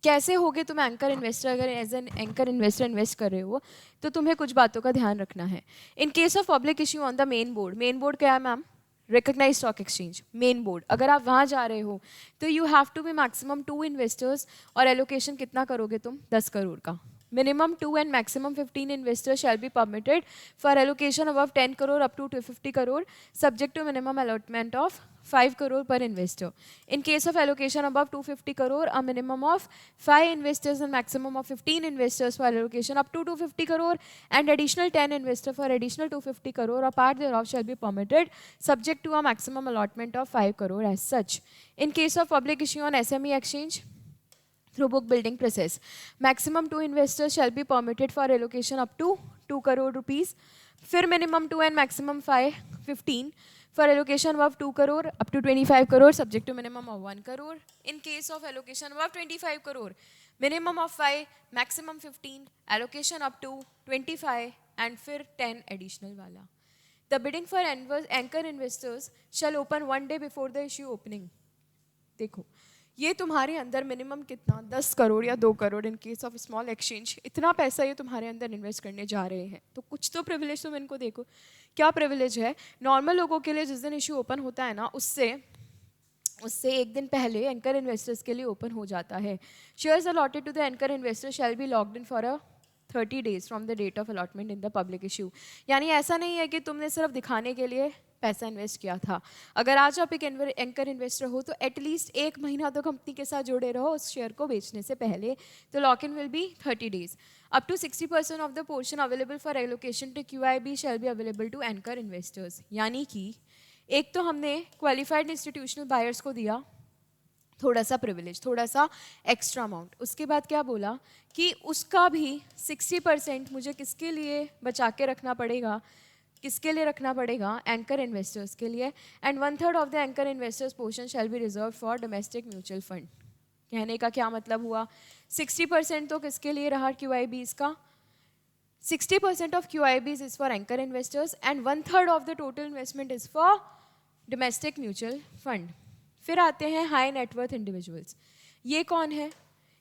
कैसे होगे तुम एंकर इन्वेस्टर? अगर as an anchor investor invest कर रहे हो तो तुम्हें कुछ बातों का ध्यान रखना है। In case of public issue on the main board, main board क्या है ma'am, recognise stock exchange, main board. अगर आप वहाँ जा रहे हो तो you have to be maximum 2 investors, और एलोकेशन कितना करोगे तुम, 10 करोड़ का। Minimum 2 and maximum 15 investors shall be permitted for allocation above 10 crore up to 250 crore, subject to minimum allotment of 5 crore per investor. In case of allocation above 250 crore, a minimum of 5 investors and maximum of 15 investors for allocation up to 250 crore, and additional 10 investors for additional 250 crore, a part thereof shall be permitted, subject to a maximum allotment of 5 crore as such. In case of public issue on SME exchange, through book building process, maximum 2 investors shall be permitted for allocation up to 2 crore rupees. फिर minimum 2 and maximum 15 for allocation above 2 crore up to 25 crore, subject to minimum of 1 crore. In case of allocation above 25 crore, minimum of 5, maximum 15, allocation up to 25, and फिर 10 additional वाला. The bidding for anchor investors shall open 1 day before the issue opening. देखो ये तुम्हारे अंदर minimum कितना, 10 करोड़ या 2 करोड़ इन case of small exchange, इतना पैसा ये तुम्हारे अंदर इन्वेस्ट करने जा रहे हैं। तो कुछ तो प्रिविलेज तुम इनको देखो, क्या प्रिविलेज है। नॉर्मल लोगों के लिए जिस दिन इशू ओपन होता है ना, उससे एक दिन पहले एंकर इन्वेस्टर्स के लिए ओपन हो जाता है। Shares allotted to the anchor investor shall be locked in for a 30 days from the date of allotment in the public issue. यानी ऐसा नहीं है कि तुमने सिर्फ दिखाने के लिए पैसा इन्वेस्ट किया था। अगर आज आप एक एंकर इन्वेस्टर हो तो एटलीस्ट 1 महीना तो कंपनी के साथ जुड़े रहो उस शेयर को बेचने से पहले। तो lock in will be 30 days। Up to 60% of the portion available for allocation to QIB shall be available to anchor investors. यानी कि एक तो हमने क्वालिफाइड इंस्टीट्यूशनल बायर्स को दिया थोड़ा सा प्रिविलेज, थोड़ा सा एक्स्ट्रा अमाउंट। उसके बाद क्या बोला कि उसका भी 60% मुझे किसके लिए बचा के रखना पड़ेगा, किसके लिए रखना पड़ेगा? एंकर इन्वेस्टर्स के लिए। And 1/3 of the anchor investors portion shall be reserve for domestic mutual fund. कहने का क्या मतलब हुआ? 60% तो किसके लिए रहा QIBs का? 60% of QIBs is for anchor investors and 1/3 of the total investment is for domestic mutual fund. फिर आते हैं हाई नेटवर्थ इंडिविजुअल्स। ये कौन है?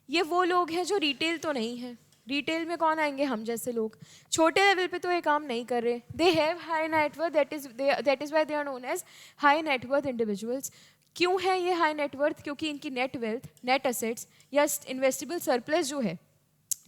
ये वो लोग हैं जो रिटेल तो नहीं है। रिटेल में कौन आएंगे? हम जैसे लोग। छोटे लेवल पे तो ये काम नहीं कर रहे। They have high net worth, that is why they are known as high net worth individuals. क्यों है ये हाई नेटवर्थ? क्योंकि इनकी नेट वेल्थ, नेट असेट्स या इन्वेस्टेबल सरप्लस जो है,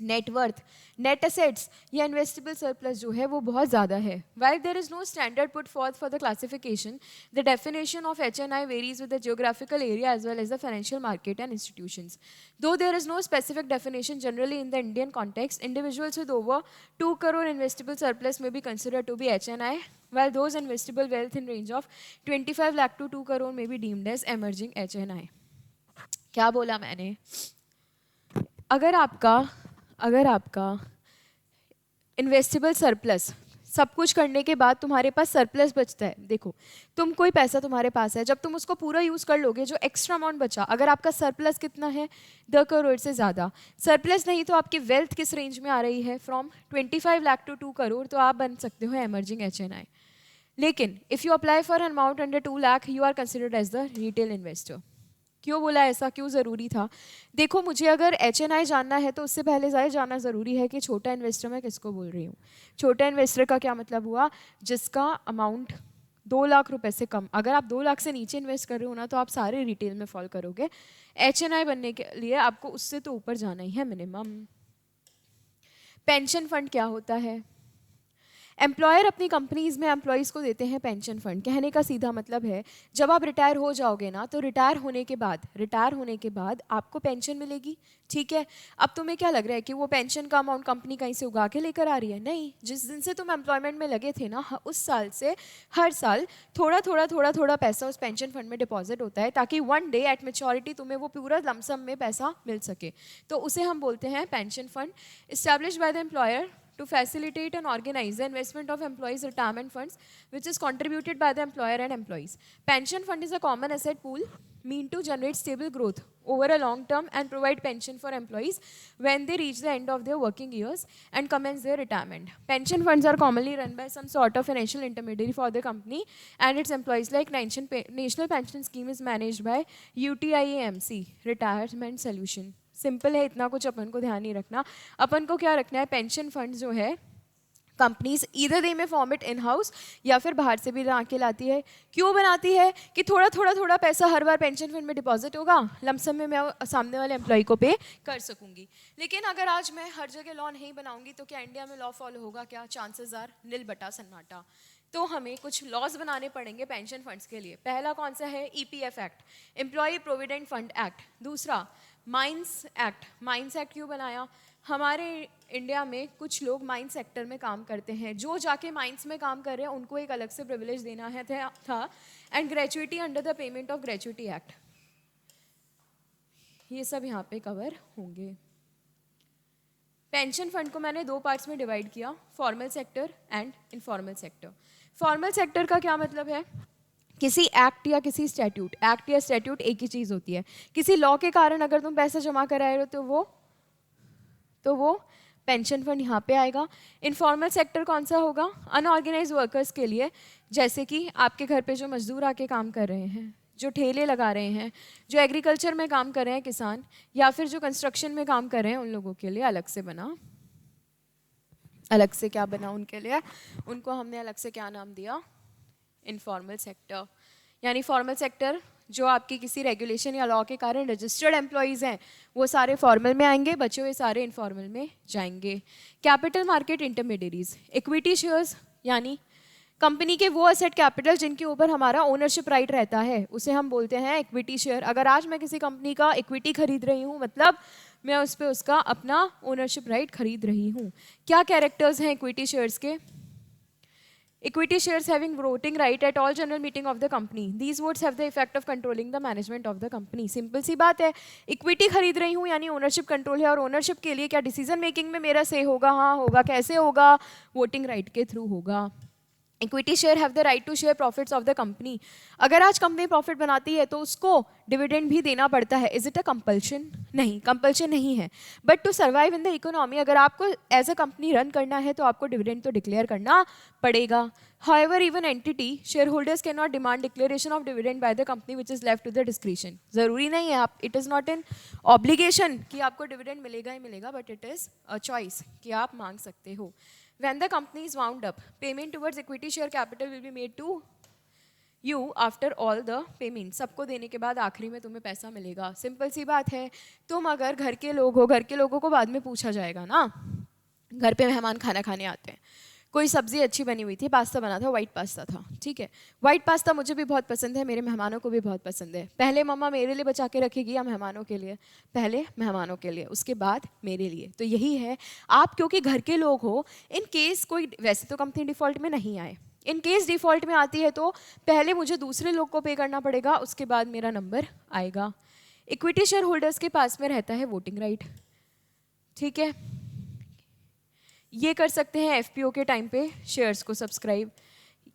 नेटवर्थ, नेट असेट्स या इन्वेस्टेबल सरप्लस जो है वो बहुत ज़्यादा है। While there is no standard put forth for the classification, the definition of HNI varies with the geographical area as well as the financial market and institutions. Though there is no specific definition generally in the Indian context, individuals with over 2 crore investable surplus may be considered to be HNI, while those investable wealth in range of 25 lakh to 2 crore may be deemed as emerging HNI। क्या बोला मैंने? अगर आपका investable surplus सब कुछ करने के बाद तुम्हारे पास सरप्लस बचता है, देखो तुम कोई पैसा तुम्हारे पास है, जब तुम उसको पूरा यूज़ कर लोगे, जो एक्स्ट्रा अमाउंट बचा, अगर आपका सरप्लस कितना है 10 करोड़ से ज़्यादा, सरप्लस नहीं तो आपकी वेल्थ किस रेंज में आ रही है? फ्रॉम 25 लाख टू 2 करोड़, तो आप बन सकते हो एमर्जिंग HNI। लेकिन if you apply for an amount under 2 lakh you are considered as the retail investor. क्यों बोला ऐसा? क्यों ज़रूरी था? देखो मुझे अगर HNI जानना है तो उससे पहले ज़ाहिर जानना ज़रूरी है कि छोटा इन्वेस्टर मैं किसको बोल रही हूँ। छोटा इन्वेस्टर का क्या मतलब हुआ? जिसका अमाउंट 2 लाख रुपए से कम। अगर आप 2 लाख से नीचे इन्वेस्ट कर रहे हो ना तो आप सारे रिटेल में फॉल करोगे। HNI बनने के लिए आपको उससे तो ऊपर जाना ही है मिनिमम। पेंशन फंड क्या होता है? एम्प्लॉयर अपनी कंपनीज में एम्प्लॉयज़ को देते हैं पेंशन फंड। कहने का सीधा मतलब है जब आप रिटायर हो जाओगे ना तो रिटायर होने के बाद आपको पेंशन मिलेगी, ठीक है। अब तुम्हें क्या लग रहा है कि वो पेंशन का अमाउंट कंपनी कहीं से उगा के लेकर आ रही है? नहीं, जिस दिन से तुम एम्प्लॉयमेंट में लगे थे ना उस साल से हर साल थोड़ा पैसा उस पेंशन फंड में डिपॉजिट होता है ताकि वन डे एट मेच्योरिटी तुम्हें वो पूरा लमसम में पैसा मिल सके। तो उसे हम बोलते हैं pension fund. Established by the employer to facilitate and organize the investment of employees' retirement funds, which is contributed by the employer and employees. Pension fund is a common asset pool meant to generate stable growth over a long term and provide pension for employees when they reach the end of their working years and commence their retirement. Pension funds are commonly run by some sort of financial intermediary for the company and its employees. Like National Pension Scheme is managed by UTIAMC, Retirement Solution. Simple है, इतना कुछ अपन को ध्यान नहीं रखना। अपन को क्या रखना है? पेंशन फंड जो है कंपनीज ईदर दे में फॉर्म इट इन हाउस या फिर बाहर से भी ला के लाती है। क्यों बनाती है? कि थोड़ा पैसा हर बार पेंशन फंड में डिपॉजिट होगा, लमसम में मैं सामने वाले एम्प्लॉय को पे कर सकूंगी। लेकिन अगर आज मैं हर जगह लॉ नहीं बनाऊंगी तो क्या इंडिया में लॉ फॉलो होगा? क्या? चांसेस आर नील बटा सन्नाटा। तो हमें कुछ लॉज बनाने पड़ेंगे पेंशन फंड्स के लिए। पहला कौन सा है? EPF act, employ provident fund act. दूसरा माइंस एक्ट। माइंस एक्ट क्यों बनाया? हमारे इंडिया में कुछ लोग माइंस सेक्टर में काम करते हैं, जो जाके माइंस में काम कर रहे हैं उनको एक अलग से प्रिविलेज देना है था। And gratuity under the payment of gratuity act, ये सब यहाँ पे कवर होंगे। पेंशन फंड को मैंने 2 पार्ट्स में डिवाइड किया, formal sector and informal sector. Formal sector का क्या मतलब है? किसी एक्ट या किसी स्टैट्यूट, एक्ट या स्टैट्यूट एक ही चीज़ होती है, किसी लॉ के कारण अगर तुम पैसा जमा कराए हो तो वो पेंशन फंड यहाँ पे आएगा। इनफॉर्मल सेक्टर कौन सा होगा? अनऑर्गेनाइज वर्कर्स के लिए, जैसे कि आपके घर पे जो मजदूर आके काम कर रहे हैं, जो ठेले लगा रहे हैं, जो एग्रीकल्चर में काम कर रहे हैं किसान, या फिर जो कंस्ट्रक्शन में काम कर रहे हैं, उन लोगों के लिए अलग से क्या बना उनके लिए? उनको हमने अलग से क्या नाम दिया? Informal sector. यानी फॉर्मल सेक्टर जो आपकी किसी रेगुलेशन या लॉ के कारण रजिस्टर्ड एम्प्लॉयज़ हैं वो सारे फॉर्मल में आएंगे, बचे हुए सारे इनफॉर्मल में जाएंगे। Capital market intermediaries, equity shares यानी कंपनी के वो एसेट कैपिटल जिनके ऊपर हमारा ओनरशिप राइट रहता है उसे हम बोलते हैं इक्विटी शेयर। अगर आज मैं किसी कंपनी का इक्विटी खरीद रही हूँ मतलब मैं उस पर उसका अपना ओनरशिप राइट खरीद रही हूँ। क्या कैरेक्टर्स हैं इक्विटी शेयर्स के? Equity shares having voting right at all general meeting of the company. These votes have the effect of controlling the management of the company. Simple सी बात है, इक्विटी खरीद रही हूँ यानी ओनरशिप कंट्रोल है, और ओनरशिप के लिए क्या डिसीजन मेकिंग में मेरा से होगा? हाँ होगा। कैसे होगा? वोटिंग राइट के थ्रू होगा। Equity share have the right to share profits of the company. अगर आज कंपनी प्रॉफिट बनाती है तो उसको डिविडेंड भी देना पड़ता है। Is it a compulsion? नहीं, कंपल्शन नहीं है। But to survive in the economy, अगर आपको एज अ कंपनी रन करना है तो आपको डिविडेंड तो डिक्लेयर करना पड़ेगा। However, even entity shareholders cannot demand declaration of dividend by the company which is left to the discretion. ज़रूरी नहीं है आप, it is not an obligation कि आपको dividend मिलेगा ही मिलेगा, but it is a choice कि आप मांग सकते हो। When the company is wound up, payment towards equity share capital will be made to you after all the payment. सबको देने के बाद आखिरी में तुम्हें पैसा मिलेगा। सिंपल सी बात है। तुम अगर घर के लोग हो, घर के लोगों को बाद में पूछा जाएगा ना, घर पे मेहमान खाना खाने आते हैं, कोई सब्जी अच्छी बनी हुई थी, पास्ता बना था, वाइट पास्ता था, ठीक है। वाइट पास्ता मुझे भी बहुत पसंद है, मेरे मेहमानों को भी बहुत पसंद है। पहले मम्मा मेरे लिए बचा के रखेगी या मेहमानों के लिए? पहले मेहमानों के लिए, उसके बाद मेरे लिए। तो यही है, आप क्योंकि घर के लोग हो, इन केस कोई, वैसे तो कंपनी डिफ़ॉल्ट में नहीं आए, इन केस डिफ़ॉल्ट में आती है तो पहले मुझे दूसरे लोग को पे करना पड़ेगा, उसके बाद मेरा नंबर आएगा। इक्विटी शेयर होल्डर्स के पास में रहता है वोटिंग राइट, ठीक है। ये कर सकते हैं एफपीओ के टाइम पे शेयर्स को सब्सक्राइब।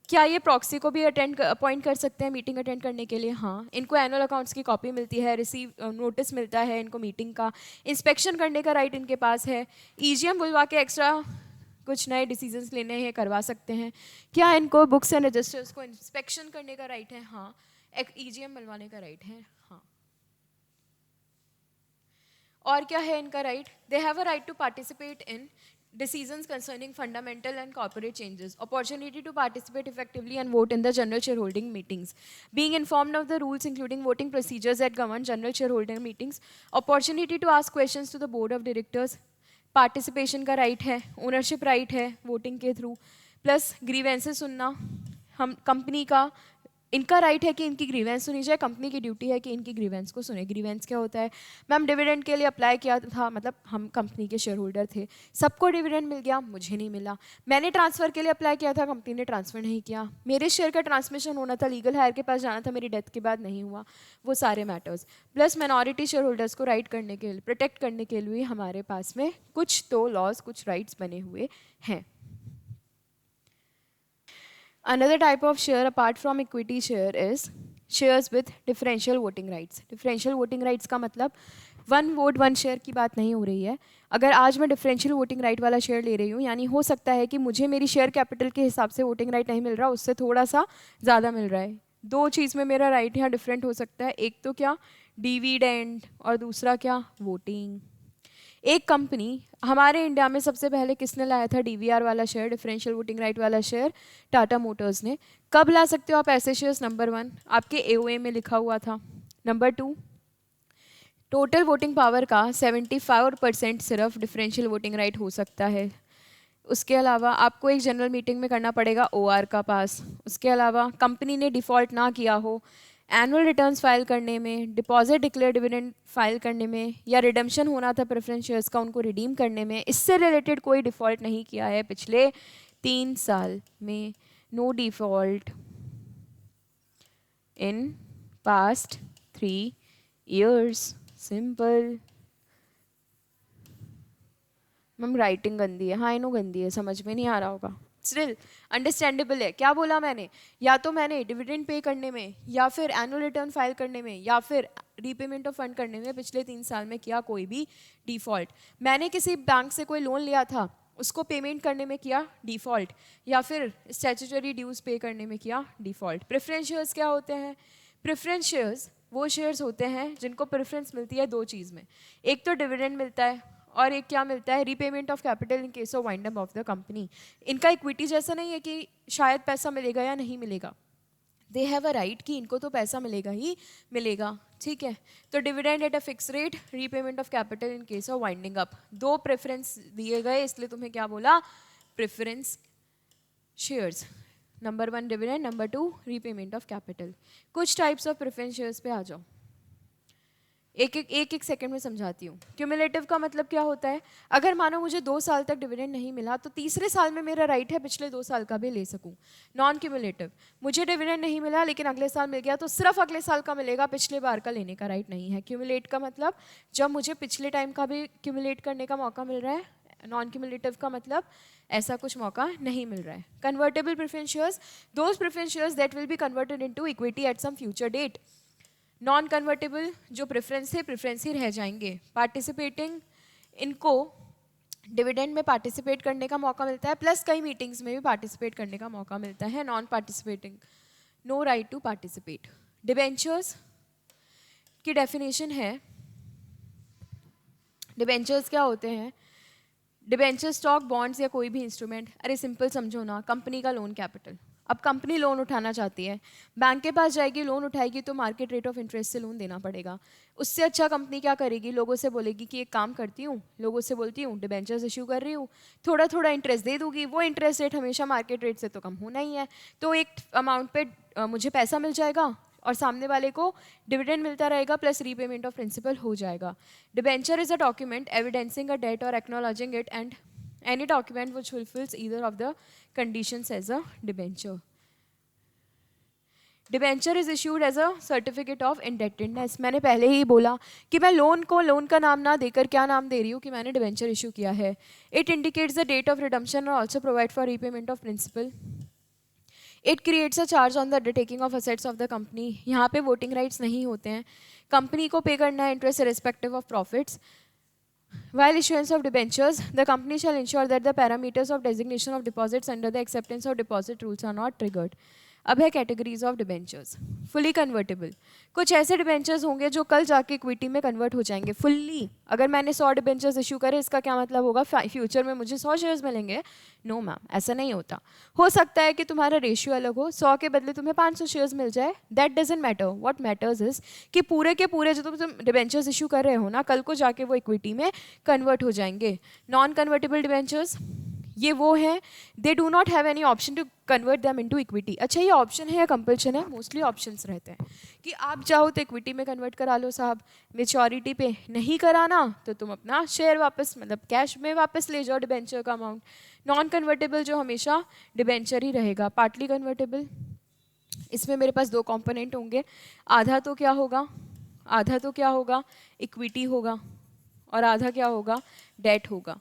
क्या ये प्रॉक्सी को भी अपॉइंट कर सकते हैं मीटिंग अटेंड करने के लिए? हाँ। इनको एनुअल अकाउंट्स की कॉपी मिलती है, रिसीव नोटिस मिलता है इनको मीटिंग का, इंस्पेक्शन करने का राइट इनके पास है। ईजीएम बुलवा के एक्स्ट्रा कुछ नए डिसीजंस लेने हैं करवा सकते हैं। क्या इनको बुक्स एंड रजिस्टर्स को इंस्पेक्शन करने का राइट है? हाँ। ईजीएम बुलवाने का राइट है? हाँ। और क्या है इनका right? They have a right to participate in decisions concerning fundamental and corporate changes, opportunity to participate effectively and vote in the general shareholding meetings, being informed of the rules including voting procedures that govern general shareholder meetings, opportunity to ask questions to the board of directors, participation का right है, ownership right है voting के through, plus grievances सुनना, हम company का, इनका right है कि इनकी ग्रीवेंस सुनी जाए, कंपनी की ड्यूटी है कि इनकी ग्रीवेंस को सुने। ग्रीवेंस क्या होता है? मैम डिविडेंड के लिए अप्लाई किया था, मतलब हम कंपनी के शेयर होल्डर थे, सबको डिविडेंड मिल गया, मुझे नहीं मिला। मैंने ट्रांसफ़र के लिए अप्लाई किया था, कंपनी ने ट्रांसफ़र नहीं किया। मेरे शेयर का ट्रांसमिशन होना था, लीगल हायर के पास जाना था, मेरी डेथ के बाद नहीं हुआ। वो सारे matters, plus minority share holders को राइट करने के लिए, प्रोटेक्ट करने के लिए हमारे पास में कुछ तो लॉज, कुछ राइट्स बने हुए हैं। Another type of share apart from equity share is shares with differential voting rights. Differential voting rights का मतलब वन वोट वन शेयर की बात नहीं हो रही है। अगर आज मैं डिफरेंशियल वोटिंग राइट वाला शेयर ले रही हूँ, यानी हो सकता है कि मुझे मेरी शेयर कैपिटल के हिसाब से वोटिंग राइट नहीं मिल रहा, उससे थोड़ा सा ज़्यादा मिल रहा है। दो चीज़ में मेरा राइट यहाँ डिफरेंट हो सकता है, एक तो क्या डिविडेंड और दूसरा क्या वोटिंग। एक कंपनी हमारे इंडिया में सबसे पहले किसने लाया था डीवीआर वाला शेयर, डिफरेंशियल वोटिंग राइट वाला शेयर? टाटा मोटर्स ने। कब ला सकते हो आप ऐसे शेयर्स? नंबर 1 आपके एओए में लिखा हुआ था। नंबर 2 टोटल वोटिंग पावर का 74% सिर्फ डिफरेंशियल वोटिंग राइट हो सकता है। उसके अलावा आपको एक जनरल मीटिंग में करना पड़ेगा ओआर का पास। उसके अलावा कंपनी ने डिफ़ॉल्ट ना किया हो, एनुअल रिटर्न्स फाइल करने में, डिपॉजिट डिक्लेयर डिविडेंड फाइल करने में, या रिडम्पशन होना था प्रेफरेंस शेयर्स का उनको रिडीम करने में, इससे रिलेटेड कोई डिफ़ॉल्ट नहीं किया है पिछले 3 साल में। No default in past 3 years। Simple. Ma'am writing गंदी है। हाँ इनो गंदी है, समझ में नहीं आ रहा होगा, स्टिल अंडरस्टैंडेबल है। क्या बोला मैंने? या तो मैंने डिविडेंड पे करने में, या फिर एनुअल रिटर्न फाइल करने में, या फिर रीपेमेंट ऑफ फंड करने में पिछले 3 साल में किया कोई भी डिफ़ॉल्ट। मैंने किसी बैंक से कोई लोन लिया था, उसको पेमेंट करने में किया डिफ़ॉल्ट, या फिर स्टैट्यूटरी ड्यूज पे करने में किया डिफ़ॉल्ट। प्रेफरेंस शेयर्स क्या होते हैं? प्रेफरेंस शेयर्स वो शेयर्स होते हैं जिनको प्रेफरेंस मिलती है 2 चीज़ में, एक तो डिविडेंड मिलता है और एक क्या मिलता है? Repayment of capital in case of wind up of the company. इनका इक्विटी जैसा नहीं है कि शायद पैसा मिलेगा या नहीं मिलेगा, दे हैव अ राइट कि इनको तो पैसा मिलेगा ही मिलेगा, ठीक है। तो dividend at a fix rate, repayment of capital in case of winding up, 2 preference दिए गए, इसलिए तुम्हें क्या बोला? Preference shares. Number 1 dividend, number 2 repayment of capital. कुछ टाइप्स ऑफ प्रेफरेंस शेयर्स पे आ जाओ, एक सेकंड में समझाती हूँ। क्यूमुलेटिव का मतलब क्या होता है? अगर मानो मुझे 2 साल तक डिविडेंड नहीं मिला तो तीसरे साल में मेरा राइट है पिछले 2 साल का भी ले सकूँ। नॉन क्यूमुलेटिव, मुझे डिविडेंड नहीं मिला लेकिन अगले साल मिल गया तो सिर्फ अगले साल का मिलेगा, पिछले बार का लेने का राइट नहीं है। क्यूमुलेट का मतलब जब मुझे पिछले टाइम का भी क्यूमुलेट करने का मौका मिल रहा है, नॉन क्यूमुलेटिव का मतलब ऐसा कुछ मौका नहीं मिल रहा है. Convertible preference shares, those preference shares that will be converted into equity at some future date. Non convertible जो प्रेफरेंस है, प्रेफरेंस ही रह जाएंगे. पार्टिसिपेटिंग, इनको डिविडेंड में पार्टिसिपेट करने का मौका मिलता है, प्लस कई मीटिंग्स में भी पार्टिसिपेट करने का मौका मिलता है. Non participating, no right to participate. Debentures की डेफिनेशन है, डिबेंचर्स क्या होते हैं? डिबेंचर स्टॉक, बॉन्ड्स या कोई भी इंस्ट्रूमेंट. अरे सिंपल समझो ना, कंपनी का लोन कैपिटल. अब कंपनी लोन उठाना चाहती है, बैंक के पास जाएगी, लोन उठाएगी तो मार्केट रेट ऑफ इंटरेस्ट से लोन देना पड़ेगा. उससे अच्छा कंपनी क्या करेगी? लोगों से बोलेगी कि एक काम करती हूँ, लोगों से बोलती हूँ डिबेंचर्स इशू कर रही हूँ, थोड़ा थोड़ा इंटरेस्ट दे दूंगी. वो इंटरेस्ट रेट हमेशा मार्केट रेट से तो कम होना ही है, तो एक अमाउंट पे मुझे पैसा मिल जाएगा और सामने वाले को डिविडेंड मिलता रहेगा, प्लस रीपेमेंट ऑफ प्रिंसिपल हो जाएगा. Debenture is a document evidencing a debt or acknowledging it and any document which fulfills either of the conditions as a debenture. Debenture is issued as a certificate of indebtedness. मैंने पहले ही बोला कि मैं loan को loan का नाम ना देकर क्या नाम दे रही हूँ कि मैंने डिबेंचर इशू किया है. It indicates the date of redemption और also provide for repayment of principal. It creates a charge on the undertaking of assets of the company. यहाँ पे वोटिंग राइट्स नहीं होते हैं, कंपनी को पे करना है interest respective of profits. While issuance of debentures, the company shall ensure that the parameters of designation of deposits under the acceptance of deposit rules are not triggered. अब है categories of debentures. Fully convertible, कुछ ऐसे debentures होंगे जो कल जाके equity में convert हो जाएंगे फुल्ली. अगर मैंने 100 डिबेंचर्स इशू करे, इसका क्या मतलब होगा फ्यूचर में मुझे 100 शेयर्स मिलेंगे? नो मैम, ऐसा नहीं होता. हो सकता है कि तुम्हारा रेशियो अलग हो, 100 के बदले तुम्हें 500 शेयर्स मिल जाए. That doesn't matter. What matters is कि पूरे के पूरे जो तुम डिबेंचर्स इशू कर रहे हो ना, कल को जाके वो इक्विटी में कन्वर्ट हो जाएंगे. नॉन कन्वर्टेबल डिबेंचर्स ये वो है, they do not have any option to convert them into equity. अच्छा, ये ऑप्शन है या कंपल्शन है? मोस्टली ऑप्शंस रहते हैं कि आप चाहो तो इक्विटी में कन्वर्ट करा लो साहब, मेच्योरिटी पे नहीं कराना तो तुम अपना शेयर वापस, मतलब कैश में वापस ले जाओ डिबेंचर का अमाउंट. नॉन कन्वर्टेबल जो हमेशा डिबेंचर ही रहेगा. पार्टली कन्वर्टेबल, इसमें मेरे पास 2 कॉम्पोनेंट होंगे. आधा तो क्या होगा, आधा तो क्या होगा, इक्विटी होगा, और आधा क्या होगा, डेट होगा.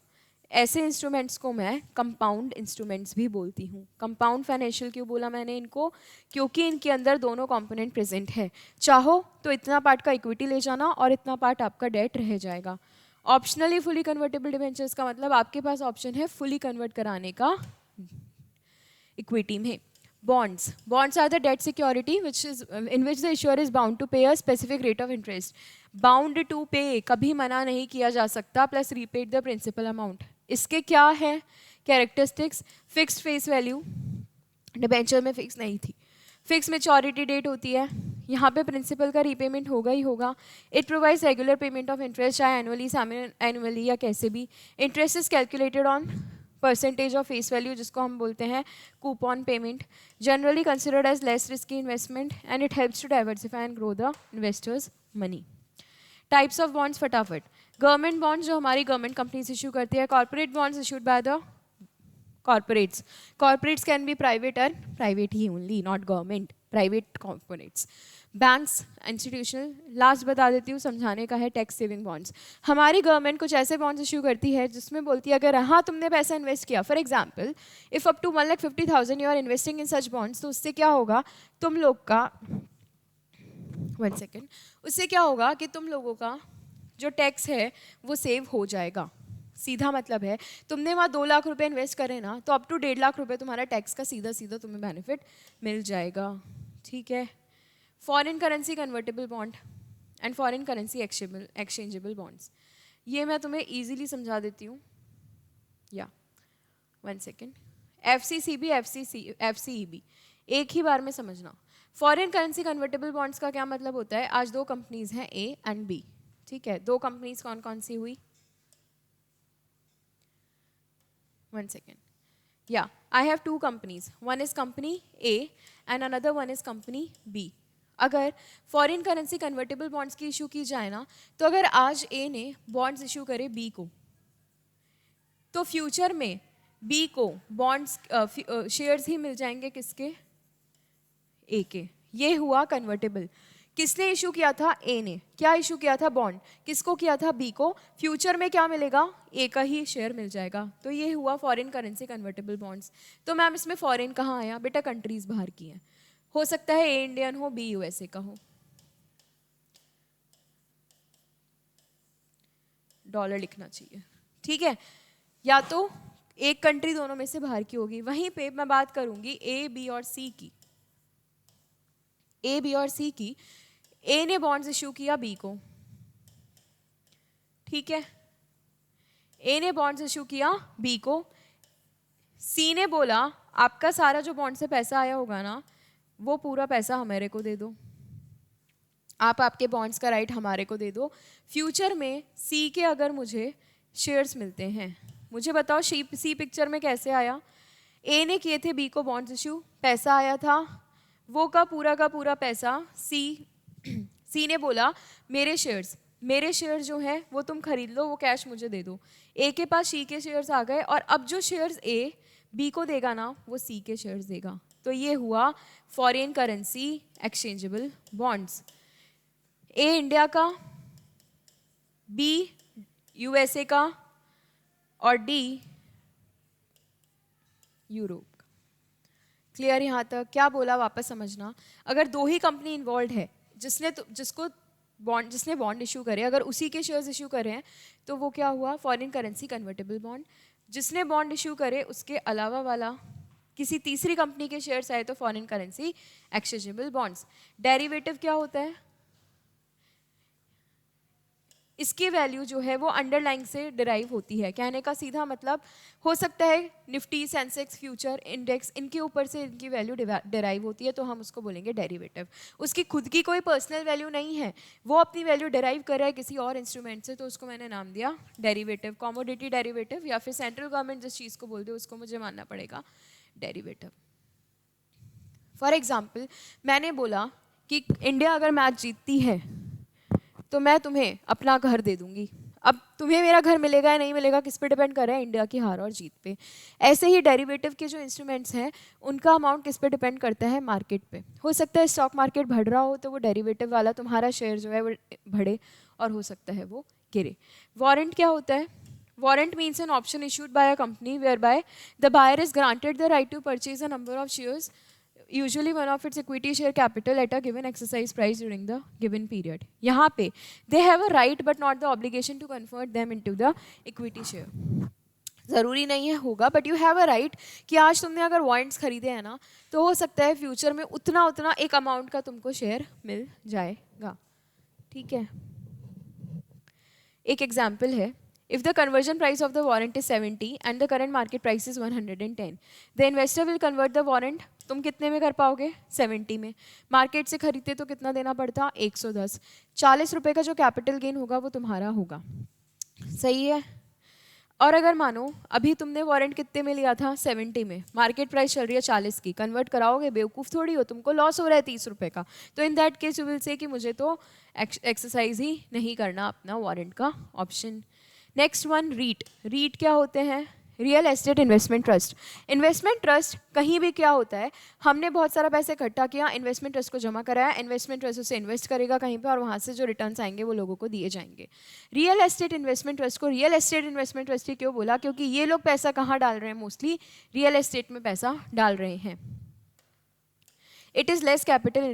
ऐसे इंस्ट्रूमेंट्स को मैं कंपाउंड इंस्ट्रूमेंट्स भी बोलती हूँ. कंपाउंड फाइनेंशियल क्यों बोला मैंने इनको? क्योंकि इनके अंदर दोनों कंपोनेंट प्रेजेंट है. चाहो तो इतना पार्ट का इक्विटी ले जाना और इतना पार्ट आपका डेट रह जाएगा. ऑप्शनली फुली कन्वर्टेबल डिबेंचर्स का मतलब आपके पास ऑप्शन है फुली कन्वर्ट कराने का इक्विटी में. Bonds. Bonds are the debt security in which the issuer is bound to pay a specific rate of interest. Bound to pay, कभी मना नहीं किया जा सकता, plus repaid the principal amount. इसके क्या है characteristics? Fixed face value, debenture में फिक्स नहीं थी. फिक्स मेच्योरिटी डेट होती है, यहाँ पे प्रिंसिपल का रीपेमेंट होगा ही होगा. It provides regular payment of interest, चाहे एनुअली एनुअली या कैसे भी. Interest is calculated on percentage of face value, जिसको हम बोलते हैं coupon payment. Generally considered as less risky investment and it helps to diversify and grow the investors money. Types of bonds फटाफट. Government bonds जो हमारी government companies issue करती है. Corporate bonds issued by the corporates. Corporates can be private and private he only, not government. Private corporates. Banks, institutional. Last बता देती हूँ, समझाने का है. Tax saving bonds. हमारी गवर्नमेंट कुछ ऐसे बॉन्ड्स इशू करती है जिसमें बोलती है अगर हाँ तुमने पैसा इन्वेस्ट किया, for example if up to 1,50,000 you are investing in such bonds, तो उससे क्या होगा, तुम लोग का 1 सेकेंड, उससे क्या होगा कि तुम लोगों का जो टैक्स है वो सेव हो जाएगा. सीधा मतलब है, तुमने वहाँ 2 लाख रुपए इन्वेस्ट करे ना, तो अप टू 1.5 लाख रुपए तुम्हारा टैक्स का सीधा सीधा तुम्हें बेनिफिट मिल जाएगा. ठीक है. Foreign currency convertible bond and foreign currency exchangeable bonds, ये मैं तुम्हें इजीली समझा देती हूँ. या 1 सेकेंड. FCCB, FCEB एक ही बार में समझना. फॉरेन करेंसी कन्वर्टेबल बॉन्ड्स का क्या मतलब होता है? आज 2 कंपनीज हैं A एंड B. ठीक है. 2 कंपनीज कौन कौन सी हुई? 1 second. Yeah, I have 2 companies. One is company A and another one is company B. अगर फॉरेन करेंसी कन्वर्टेबल बॉन्ड्स की इशू की जाए ना, तो अगर आज A ने बॉन्ड्स इशू करे B को, तो फ्यूचर में B को बॉन्ड्स शेयर्स ही मिल जाएंगे किसके? A के. ये हुआ कन्वर्टेबल. किसने इशू किया था? ए ने। क्या इशू किया था? बॉन्ड। किसको किया था? बी को। फ्यूचर में क्या मिलेगा? ए का ही शेयर मिल जाएगा। तो ये हुआ फॉरेन करेंसी कन्वर्टेबल बॉन्ड्स। तो मैम इसमें फॉरेन कहाँ आया? बेटा कंट्रीज बाहर की हैं। हो सकता है ए इंडियन हो, बी यूएसए का हो। डॉलर लिखना चाहिए, ठीक है। या तो एक कंट्री दोनों में से बाहर की होगी। वहीं पे मैं बात करूंगी ए, बी और सी की। ए, बी और सी की। ए ने बॉन्ड्स इशू किया बी को, ठीक है। ए ने बॉन्ड्स इशू किया बी को। सी ने बोला आपका सारा जो बॉन्ड से पैसा आया होगा ना, वो पूरा पैसा हमारे को दे दो, आप आपके बॉन्ड्स का राइट हमारे को दे दो। फ्यूचर में सी के अगर मुझे शेयर्स मिलते हैं, मुझे बताओ सी पिक्चर में कैसे आया? ए ने किए थे बी को बॉन्ड्स इशू, पैसा आया था, वो का पूरा पैसा सी ने बोला मेरे शेयर्स जो हैं वो तुम खरीद लो, वो कैश मुझे दे दो। ए के पास सी के शेयर्स आ गए और अब जो शेयर्स ए बी को देगा ना, वो सी के शेयर्स देगा। तो ये हुआ फॉरेन करेंसी एक्सचेंजेबल बॉन्ड्स। ए इंडिया का, बी यूएसए का और डी यूरोप। क्लियर यहाँ तक? क्या बोला वापस समझना। अगर दो ही कंपनी इन्वॉल्व है, जिसने बॉन्ड इशू करे, अगर उसी के शेयर्स इशू करे हैं तो वो क्या हुआ? Foreign currency convertible bond. जिसने बॉन्ड इशू करे उसके अलावा वाला किसी तीसरी कंपनी के शेयर्स आए तो foreign currency exchangeable bonds. Derivative क्या होता है? इसकी वैल्यू जो है वो अंडरलाइंग से डिराइव होती है। कहने का सीधा मतलब हो सकता है निफ्टी, सेंसेक्स, फ्यूचर, इंडेक्स, इनके ऊपर से इनकी वैल्यू डिराइव होती है, तो हम उसको बोलेंगे डेरिवेटिव। उसकी खुद की कोई पर्सनल वैल्यू नहीं है, वो अपनी वैल्यू डिराइव कर रहा है किसी और इंस्ट्रूमेंट से, तो उसको मैंने नाम दिया डेरिवेटिव। कॉमोडिटी डेरिवेटिव या फिर सेंट्रल गवर्नमेंट जिस चीज़ को बोलते हैं उसको मुझे मानना पड़ेगा डेरिवेटिव। फॉर एग्जाम्पल मैंने बोला कि इंडिया अगर मैच जीतती है तो मैं तुम्हें अपना घर दे दूंगी। अब तुम्हें मेरा घर मिलेगा या नहीं मिलेगा किस पे डिपेंड कर रहा है? इंडिया की हार और जीत पे। ऐसे ही डेरिवेटिव के जो इंस्ट्रूमेंट्स हैं उनका अमाउंट किस पे डिपेंड करता है? मार्केट पे। हो सकता है स्टॉक मार्केट बढ़ रहा हो तो वो डेरिवेटिव वाला तुम्हारा शेयर जो है वो बढ़े, और हो सकता है वो गिरे। वारंट क्या होता है? Warrant means an option issued by a company whereby the buyer is granted the right to purchase a number of shares, usually one of its equity share capital at a given exercise price during the given period. यहाँ पे they have a right but not the obligation to convert them into the equity share. ज़रूरी नहीं है होगा, but you have a right कि आज तुमने अगर वारंट्स खरीदे हैं ना, तो हो सकता है फ्यूचर में उतना एक अमाउंट का तुमको शेयर मिल जाएगा, ठीक है। एक एग्जाम्पल है, if the conversion price of the warrant is 70 and the current market price is 110, the investor will convert the warrant। तुम कितने में कर पाओगे? 70 में। मार्केट से खरीदते तो कितना देना पड़ता? 110। 40 रुपये का जो कैपिटल गेन होगा वो तुम्हारा होगा, सही है। और अगर मानो अभी तुमने वारंट कितने में लिया था? 70 में। मार्केट प्राइस चल रही है 40 की, कन्वर्ट कराओगे? बेवकूफ़ थोड़ी हो, तुमको लॉस हो रहा है 30 रुपये का। तो इन that case you will say कि मुझे तो एक्सरसाइज ही नहीं करना अपना वारंट का option. Next one, REIT. REIT क्या होते हैं? Real estate investment trust. Investment trust कहीं भी क्या होता है, हमने बहुत सारा पैसे इकट्ठा किया, इन्वेस्टमेंट ट्रस्ट को जमा कराया, इन्वेस्टमेंट ट्रस्ट उसे इन्वेस्ट करेगा कहीं पे और वहाँ से जो रिटर्न्स आएंगे वो लोगों को दिए जाएंगे। रियल एस्टेट इन्वेस्टमेंट ट्रस्ट को रियल एस्टेट इन्वेस्टमेंट ट्रस्ट ही क्यों बोला? क्योंकि ये लोग पैसा कहाँ डाल रहे हैं? मोस्टली रियल एस्टेट में पैसा डाल रहे हैं। It is less capital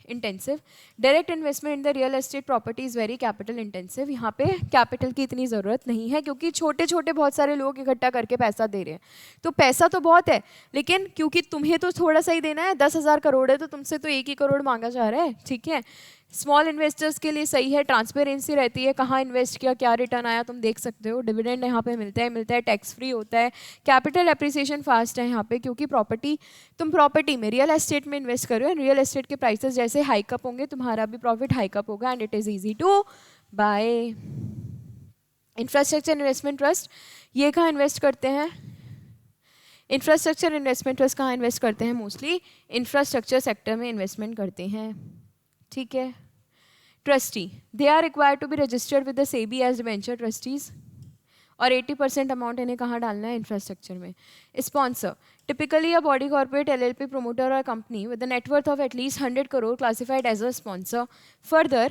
intensive. Direct investment in the real estate property is very capital intensive. यहाँ पे कैपिटल की इतनी ज़रूरत नहीं है क्योंकि छोटे छोटे बहुत सारे लोग इकट्ठा करके पैसा दे रहे हैं। तो पैसा तो बहुत है, लेकिन क्योंकि तुम्हें तो थोड़ा सा ही देना है, 10,000 करोड़ है तो तुमसे तो 1 ही करोड़ मांगा जा रहा है, ठीक है। स्मॉल इन्वेस्टर्स के लिए सही है, ट्रांसपेरेंसी रहती है, कहाँ इन्वेस्ट किया, क्या रिटर्न आया तुम देख सकते हो, डिविडेंड यहाँ पे मिलता है, टैक्स फ्री होता है, कैपिटल एप्रिसिएशन फास्ट है यहाँ पे, क्योंकि तुम प्रॉपर्टी में, रियल एस्टेट में इन्वेस्ट कर रहे हो। रियल एस्टेट के प्राइसेस जैसे हाइकअप होंगे तुम्हारा भी प्रॉफिट हाइकअप होगा, and it is easy to buy. Infrastructure investment trust, ये कहाँ इन्वेस्ट करते हैं? इंफ्रास्ट्रक्चर इन्वेस्टमेंट ट्रस्ट कहाँ इन्वेस्ट करते हैं? मोस्टली इंफ्रास्ट्रक्चर सेक्टर में इन्वेस्टमेंट करते हैं, ठीक है। Trustee, they are required to be registered with the SEBI as debenture trustees, और 80% अमाउंट इन्हें कहाँ डालना है, इंफ्रास्ट्रक्चर में. Sponsor, typically a body corporate, LLP, promoter or company with a net worth of at least 100 crore classified as a sponsor. Further,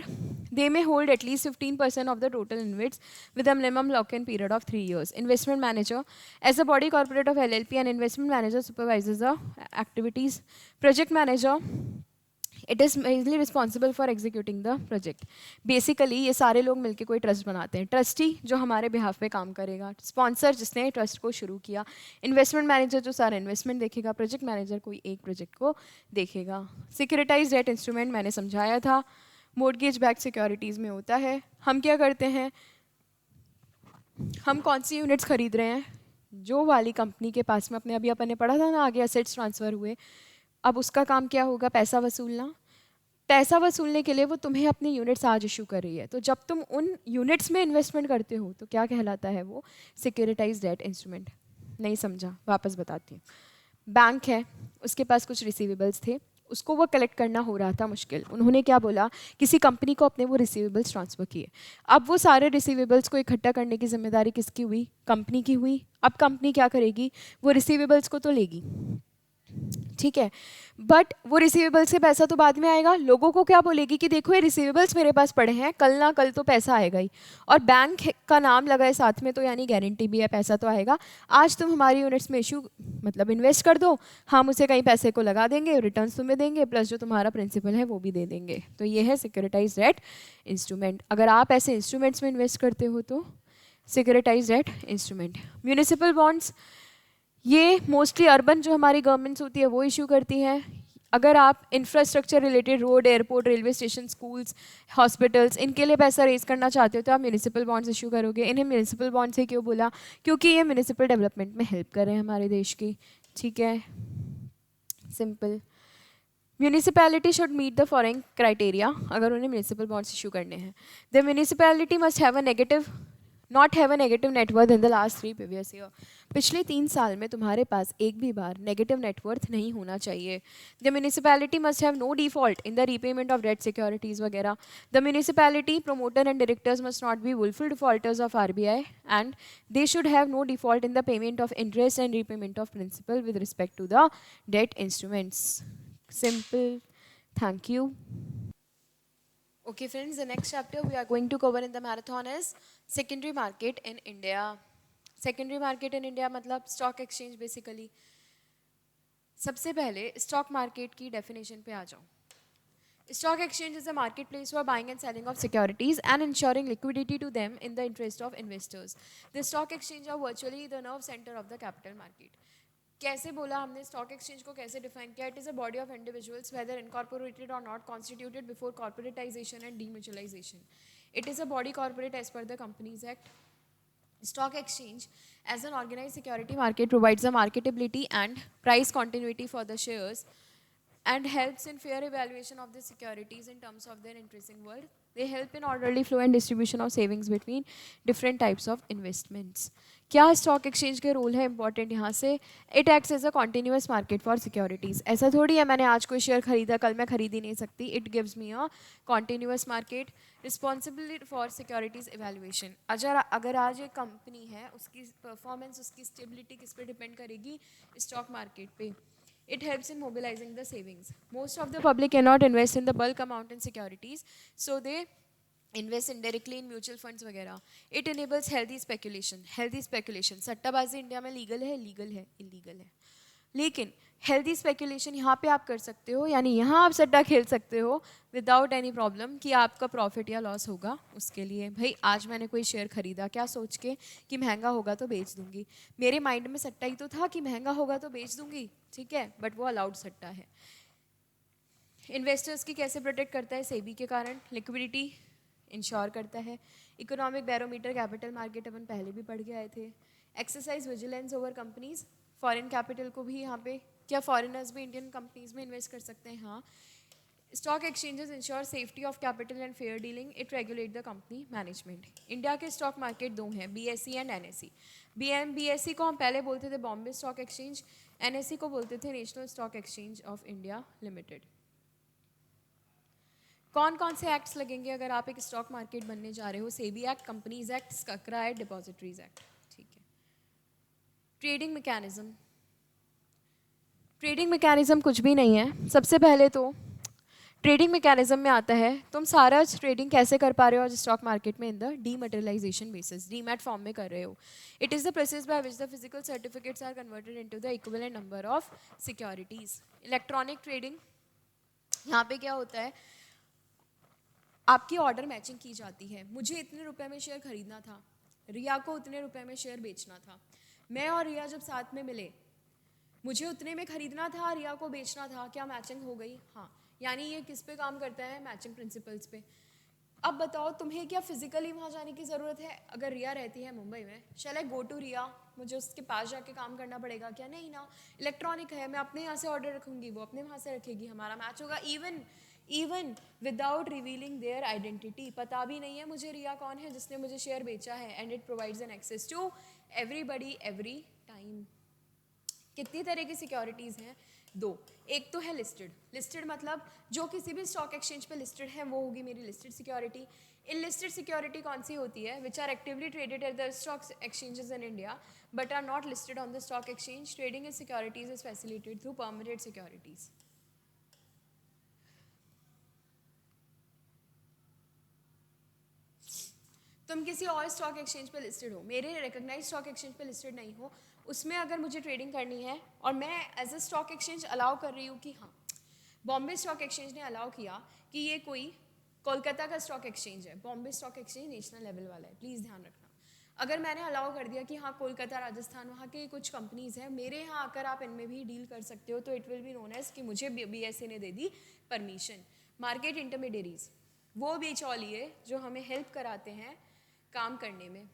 they may hold at least 15% of the total InvITs with a minimum lock-in period of 3 years. Investment manager, as a body corporate of LLP, an investment manager supervises the activities. Project manager, it is mainly responsible for executing the project. Basically ये सारे लोग मिलकर कोई trust बनाते हैं. Trustee जो हमारे behalf पे काम करेगा, स्पॉन्सर जिसने ट्रस्ट को शुरू किया, इन्वेस्टमेंट मैनेजर जो सारा इन्वेस्टमेंट देखेगा, प्रोजेक्ट मैनेजर कोई एक प्रोजेक्ट को देखेगा. सिक्योरिटाइज डेट इंस्ट्रूमेंट मैंने समझाया था, मोर्टगेज बैक्ड सिक्योरिटीज़ में होता है. हम क्या करते हैं, हम कौन सी यूनिट्स खरीद रहे हैं, जो वाली कंपनी के पास में अपने अभी अपन ने पढ़ा था ना आगे एसेट्स ट्रांसफ़र हुए, अब उसका काम क्या होगा, पैसा वसूलना. पैसा वसूलने के लिए वो तुम्हें अपनी यूनिट्स आज इशू कर रही है. तो जब तुम उन यूनिट्स में इन्वेस्टमेंट करते हो तो क्या कहलाता है वो, सिक्योरिटाइज डेट इंस्ट्रूमेंट. नहीं समझा, वापस बताती हूँ. बैंक है, उसके पास कुछ रिसीवेबल्स थे, उसको वो कलेक्ट करना हो रहा था मुश्किल. उन्होंने क्या बोला, किसी कंपनी को अपने वो रिसीवेबल्स ट्रांसफ़र किए. अब वो सारे रिसीवेबल्स को इकट्ठा करने की जिम्मेदारी किसकी हुई, कंपनी की हुई. अब कंपनी क्या करेगी, वो रिसीवेबल्स को तो लेगी, ठीक है, बट वो रिसीवेबल से पैसा तो बाद में आएगा. लोगों को क्या बोलेगी कि देखो ये रिसीवेबल्स मेरे पास पड़े हैं, कल ना कल तो पैसा आएगा ही. और बैंक का नाम लगा है साथ में, तो यानी गारंटी भी है, पैसा तो आएगा. आज तुम हमारी यूनिट्स में इशू मतलब इन्वेस्ट कर दो, हम उसे कहीं पैसे को लगा देंगे, रिटर्न्स तुम्हें देंगे, प्लस जो तुम्हारा प्रिंसिपल है वो भी दे देंगे. तो ये है सिक्योरिटाइज डेट इंस्ट्रूमेंट. अगर आप ऐसे इंस्ट्रूमेंट्स में इन्वेस्ट करते हो तो securitise debt instrument. Municipal bonds, ये मोस्टली अर्बन जो हमारी गवर्नमेंट्स होती है वो इशू करती हैं. अगर आप infrastructure related, road, airport, railway station, schools, hospitals, इनके लिए पैसा रेज करना चाहते हो तो आप म्यूनिसिपल बॉन्ड्स इशू करोगे. इन्हें म्यूनिसिपल बॉन्ड्स से क्यों बोला, क्योंकि ये म्यूनिसिपल डेवलपमेंट में हेल्प कर रहे हैं हमारे देश की. ठीक है, simple. Municipality should meet the following criteria अगर उन्हें म्यूनिसिपल बॉन्ड्स इशू करने हैं. The municipality must have a negative not have a negative net worth in the last 3 previous year. पिछले 3 साल में तुम्हारे पास एक भी बार नेगेटिव नेटवर्थ नहीं होना चाहिए. The municipality must have no default in the repayment of debt securities वगैरह. The municipality promoter and directors must not be wilful defaulters of RBI and they should have no default in the payment of interest and repayment of principal with respect to the debt instruments. Simple. Thank you. Okay friends, the next chapter we are going to cover in the marathon is secondary market in India. Secondary market in India मतलब stock exchange basically. सबसे पहले stock market की definition पे आ जाओ. Stock exchange is a marketplace for buying and selling of securities and ensuring liquidity to them in the interest of investors. The stock exchange are virtually the nerve center of the capital market. कैसे बोला हमने, stock exchange को कैसे define किया, it is a body of individuals whether incorporated or not constituted before corporatisation and demutualisation. It is a body corporate as per the Companies Act. Stock exchange as an organized security market provides a marketability and price continuity for the shares and helps in fair evaluation of the securities in terms of their intrinsic worth. They help in orderly flow and distribution of savings between different types of investments. क्या stock exchange के role है important यहाँ से, it acts as a continuous market for securities. ऐसा थोड़ी है मैंने आज कोई शेयर खरीदा कल मैं खरीद ही नहीं सकती. It gives me a continuous market responsibility for securities evaluation. अगर आज एक कंपनी है उसकी परफॉर्मेंस, उसकी स्टेबिलिटी किस पे डिपेंड करेगी, स्टॉक मार्केट पे. It helps in mobilizing the savings. Most of the public cannot invest in the bulk amount in securities, so they invest indirectly in mutual funds वगैरह. It enables healthy speculation. Healthy speculation. सट्टाबाजी India में legal है, illegal है. लेकिन healthy speculation यहाँ पे आप कर सकते हो, यानी यहाँ आप सट्टा खेल सकते हो विदाउट एनी प्रॉब्लम कि आपका प्रॉफिट या लॉस होगा. उसके लिए भाई आज मैंने कोई शेयर खरीदा क्या सोच के कि महंगा होगा तो बेच दूंगी. मेरे माइंड में सट्टा ही तो था कि महंगा होगा तो बेच दूंगी, ठीक है, बट वो अलाउड सट्टा है. इन्वेस्टर्स की कैसे प्रोटेक्ट करता है, सेबी के कारण लिक्विडिटी इंश्योर करता है. इकोनॉमिक बैरोमीटर, कैपिटल मार्केट अपन पहले भी पढ़ के आए थे. Exercise vigilance over companies. Foreign capital को भी यहाँ पे, क्या फॉरेनर्स भी इंडियन कंपनीज में इन्वेस्ट कर सकते हैं, हाँ. Stock exchanges ensure safety of capital and fair dealing. It regulate the company management. India के स्टॉक मार्केट 2 हैं, BSE एंड NSE. BSE को हम पहले बोलते थे बॉम्बे स्टॉक एक्सचेंज, NSE को बोलते थे national stock exchange of India limited. कौन कौन से एक्ट्स लगेंगे अगर आप एक स्टॉक मार्केट बनने जा रहे हो, SEBI Act, Companies Act, SCRA Act, Depositories Act. Trading mechanism, trading mechanism कुछ भी नहीं है। सबसे पहले तो ट्रेडिंग मैकेनिज्म में आता है तुम सारा ट्रेडिंग कैसे कर पा रहे हो आज स्टॉक मार्केट में in the dematerialisation basis, demat form में कर रहे हो। It is the process by which the physical certificates are converted into the equivalent number of securities. Electronic trading, यहाँ पे क्या होता है, आपकी ऑर्डर मैचिंग की जाती है। मुझे इतने रुपए में शेयर खरीदना था, रिया को उतने रुपए में शेयर बेचना था। मैं और रिया जब साथ में मिले, मुझे उतने में खरीदना था, रिया को बेचना था, क्या मैचिंग हो गई? हाँ। यानी ये किस पे काम करता है? मैचिंग प्रिंसिपल्स पे। अब बताओ तुम्हें क्या फिजिकली वहाँ जाने की ज़रूरत है? अगर रिया रहती है मुंबई में, शैल आई गो टू रिया, मुझे उसके पास जाके काम करना पड़ेगा क्या? नहीं ना, इलेक्ट्रॉनिक है, मैं अपने यहाँ से ऑर्डर रखूँगी, वो अपने वहाँ से रखेगी, हमारा मैच होगा। Even without revealing their identity. पता भी नहीं है मुझे रिया कौन है जिसने मुझे शेयर बेचा है, and it provides an access to everybody every time. कितनी तरह की सिक्योरिटीज़ हैं? दो। एक तो है लिस्टेड। लिस्टेड मतलब जो किसी भी स्टॉक एक्सचेंज पे लिस्टेड है वो होगी मेरी लिस्टेड सिक्योरिटी। इन लिस्टेड सिक्योरिटी कौन सी होती है? Which are actively traded at the stock exchanges in India but are not listed on the stock exchange. Trading in securities is facilitated through permitted securities. तुम किसी और स्टॉक एक्सचेंज पे listed हो, मेरे रिकॉग्नाइज स्टॉक एक्सचेंज पे listed नहीं हो, उसमें अगर मुझे ट्रेडिंग करनी है और मैं as a stock exchange allow कर रही हूँ कि हाँ, बॉम्बे स्टॉक एक्सचेंज ने अलाउ किया कि ये कोई कोलकाता का स्टॉक एक्सचेंज है, Bombay stock exchange national level वाला है, प्लीज़ ध्यान रखना। अगर मैंने अलाउ कर दिया कि हाँ कोलकाता राजस्थान वहाँ के कुछ कंपनीज़ हैं, मेरे यहाँ आकर आप इनमें भी डील कर सकते हो, तो it will be known as कि मुझे BSE ने दे दी परमिशन। मार्केट इंटरमीडियरीज, वो बिचौलिए जो हमें हेल्प कराते हैं काम करने में।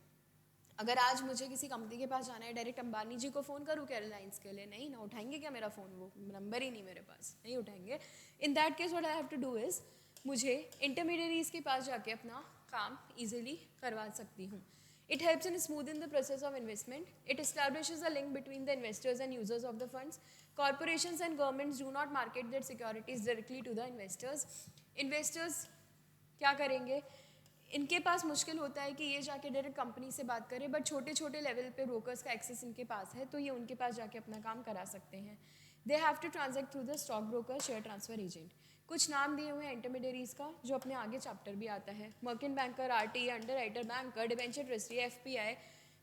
अगर आज मुझे किसी कंपनी के पास जाना है, डायरेक्ट अंबानी जी को फ़ोन करूँ क्या एयरलाइंस के लिए? नहीं ना, उठाएंगे क्या मेरा फ़ोन? वो नंबर ही नहीं मेरे पास, नहीं उठाएंगे। In that case what I have to do is, मुझे इंटरमीडियरीज के पास जाके अपना काम ईजिली करवा सकती हूँ। It helps in smoothing the process of investment. It establishes a link between the investors and users of the funds. Corporations and governments do not market their securities directly to the investors. Investors क्या करेंगे? इनके पास मुश्किल होता है कि ये जाके direct company से बात करें, बट छोटे छोटे लेवल पे ब्रोकर्स का एक्सेस इनके पास है, तो ये उनके पास जाके अपना काम करा सकते हैं। They have to transact through the stock broker, share transfer agent. कुछ नाम दिए हुए हैं इंटरमीडियरीज का, जो अपने आगे चैप्टर भी आता है। Merchant banker, RTA, underwriter, banker, debenture trustee, FPI,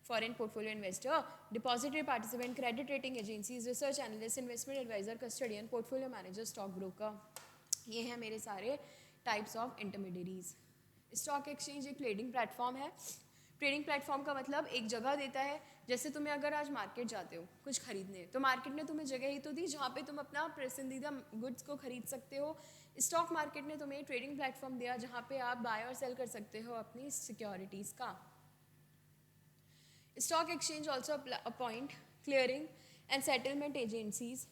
foreign portfolio investor, depository participant, credit rating agencies, research analyst, investment adviser, custodian, portfolio manager, stock broker. ये हैं मेरे सारे types of intermediaries. Stock exchange एक trading platform है। Trading platform का मतलब एक जगह देता है। जैसे तुम्हें अगर आज मार्केट जाते हो कुछ खरीदने, तो मार्केट ने तुम्हें जगह ही तो दी जहाँ पे तुम अपना पसंदीदा गुड्स को खरीद सकते हो। स्टॉक मार्केट ने तुम्हें ट्रेडिंग प्लेटफॉर्म दिया जहाँ पे आप बाय और सेल कर सकते हो अपनी सिक्योरिटीज़ का। Stock exchange also appoint clearing and settlement agencies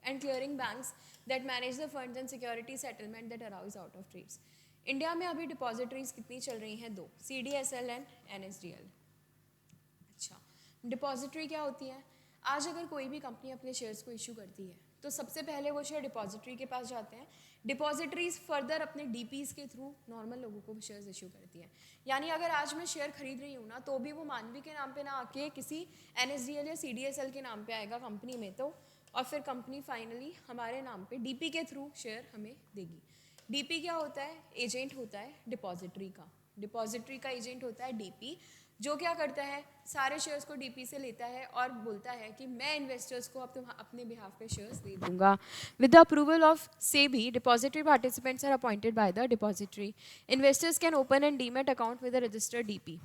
and clearing banks that manage the funds and security settlement that arise out of trades. India में अभी डिपॉजिटरीज कितनी चल रही हैं? 2, CDSL एंड NSDL। अच्छा, डिपॉजिटरी क्या होती है? आज अगर कोई भी कंपनी अपने शेयर्स को इशू करती है तो सबसे पहले वो शेयर डिपॉजिटरी के पास जाते हैं। डिपॉजिटरीज फर्दर अपने DPs के थ्रू नॉर्मल लोगों को शेयर्स इशू करती है। यानी अगर आज मैं शेयर खरीद रही हूँ ना, तो भी वो मानवी के नाम पे ना आके किसी NSDL या CDSL के नाम पे आएगा कंपनी में, तो और फिर कंपनी फाइनली हमारे नाम पे DP के थ्रू शेयर हमें देगी। DP क्या होता है? एजेंट होता है डिपॉजिटरी का। डिपॉजिटरी का एजेंट होता है DP, जो क्या करता है, सारे शेयर्स को DP से लेता है और बोलता है कि मैं इन्वेस्टर्स को अब तुम अपने बिहाफ पे शेयर्स दे दूंगा। With the approval of SEBI, depository participants are appointed by the depository. Investors can open and demat account with a registered DP।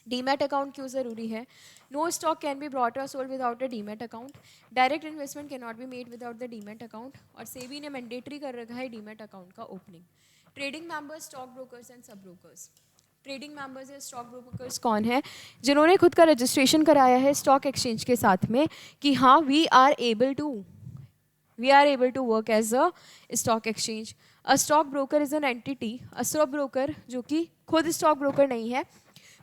Demat account क्यों ज़रूरी है? No stock can be brought or sold without a demat account. Direct investment can not be made without the demat account. और SEBI ने mandatory कर रखा है demat account का opening. Trading members, stock brokers and sub brokers. Trading members या stock brokers कौन है? जिन्होंने खुद का रजिस्ट्रेशन कराया है स्टॉक एक्सचेंज के साथ में कि हाँ we are able to work as a stock exchange. A stock broker is an entity, a stock broker जो कि खुद स्टॉक ब्रोकर नहीं है,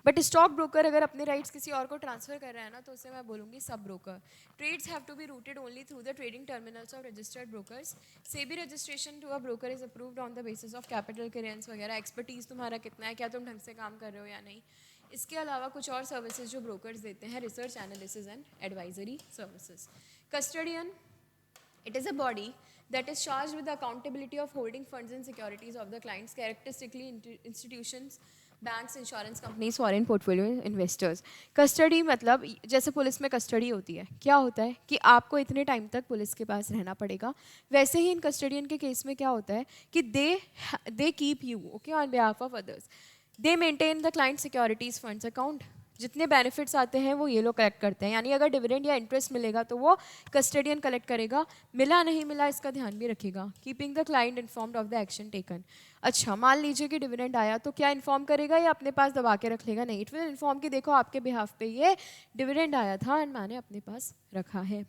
बट स्टॉक ब्रोकर अगर अपने राइट्स किसी और को ट्रांसफर कर रहा है ना, तो उसे मैं बोलूँगी sub broker. Trades have to be routed only through the trading terminals of registered brokers. SEBI registration to a broker is approved on the basis of capital clearance वगैरह, एक्सपर्टीज तुम्हारा कितना है, क्या तुम ढंग से काम कर रहे हो या नहीं। इसके अलावा कुछ और सर्विसेज जो ब्रोकर्स देते हैं, research analysis and advisory services. Custodian, it is a body that is charged with the accountability of holding funds and securities of the clients, characteristically institutions, banks, insurance companies, foreign portfolio investors. Custody मतलब जैसे police में custody होती है, क्या होता है कि आपको इतने टाइम तक पुलिस के पास रहना पड़ेगा। वैसे ही इन कस्टडियन के केस में क्या होता है कि they keep you okay on behalf of others, they maintain the client securities funds account. जितने बेनिफिट्स आते हैं वो ये लोग कलेक्ट करते हैं, यानी अगर डिविडेंड या इंटरेस्ट मिलेगा तो वो कस्टडियन कलेक्ट करेगा, मिला नहीं मिला इसका ध्यान भी रखेगा, keeping the client informed of the action taken. अच्छा, मान लीजिए कि डिविडेंड आया तो क्या इन्फॉर्म करेगा या अपने पास दबा के रख लेगा? नहीं, इट विल इन्फॉर्म कि देखो आपके बिहाफ पे ये डिविडेंड आया था एंड मैंने अपने पास रखा है।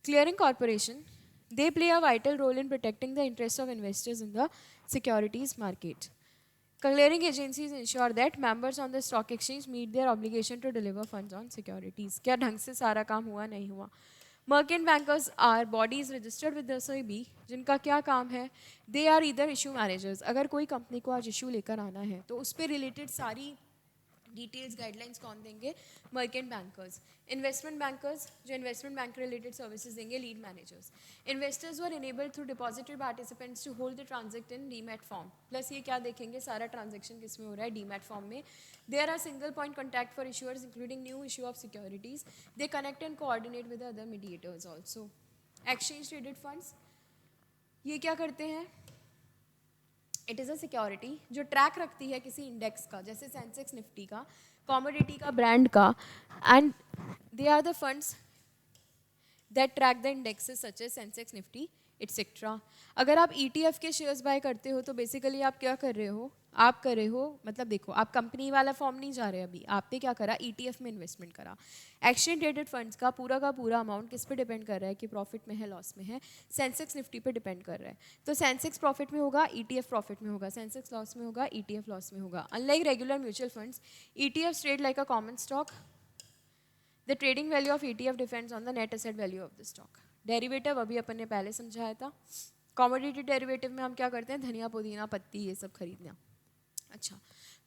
Clearing corporation, they play a vital role in protecting the interests of investors in the securities market. Clearing agencies ensure that members on the stock exchange meet their obligation to deliver funds on securities. क्या ढंग से सारा काम हुआ? नहीं हुआ। Merchant bankers are bodies registered with the SEBI, जिनका क्या काम है? They are either issue managers. अगर कोई कंपनी को आज इशू लेकर आना है तो उस पर रिलेटेड सारी डिटेल्स गाइडलाइंस कौन देंगे? Merchant bankers. इन्वेस्टमेंट बैंकर्स जो इन्वेस्टमेंट बैंक रिलेटेड सर्विसेज देंगे, lead managers. Investors were enabled through depository participants to hold the transact in demat form. Plus ये क्या देखेंगे? सारा ट्रांजेक्शन किस में हो रहा है? डीमैट फॉर्म में। There are single point contact for issuers including new issue of securities. They connect and coordinate with other mediators also. Exchange traded funds, ये क्या करते हैं? इट इज़ अ सिक्योरिटी जो ट्रैक रखती है किसी इंडेक्स का, जैसे सेंसेक्स निफ्टी का, कॉमोडिटी का, ब्रांड का, and they are the funds that track the indexes such as Sensex Nifty etcetera. अगर आप ETF के शेयर्स बाय करते हो तो बेसिकली आप क्या कर रहे हो? आप कर रहे हो, मतलब देखो, आप कंपनी वाला फॉर्म नहीं जा रहे अभी, आपने क्या करा? ETF में इन्वेस्टमेंट करा। एक्सचेंज ट्रेडेड फंड्स का पूरा अमाउंट किस पे डिपेंड कर रहा है कि प्रॉफिट में है लॉस में है? सेंसेक्स निफ्टी पे डिपेंड कर रहा है। तो सेंसेक्स प्रॉफिट में होगा, ETF प्रॉफिट में होगा, सेंसेक्स लॉस में होगा, ETF लॉस में होगा। Unlike regular mutual funds, ETFs trade like a common stock. The trading value of ETF depends on the net asset value of the stock. Derivative अभी अपन ने पहले समझाया था। कॉमोडिटी डेरिवेटिव में हम क्या करते हैं? धनिया, पुदीना, पत्ती, ये सब खरीदना। अच्छा,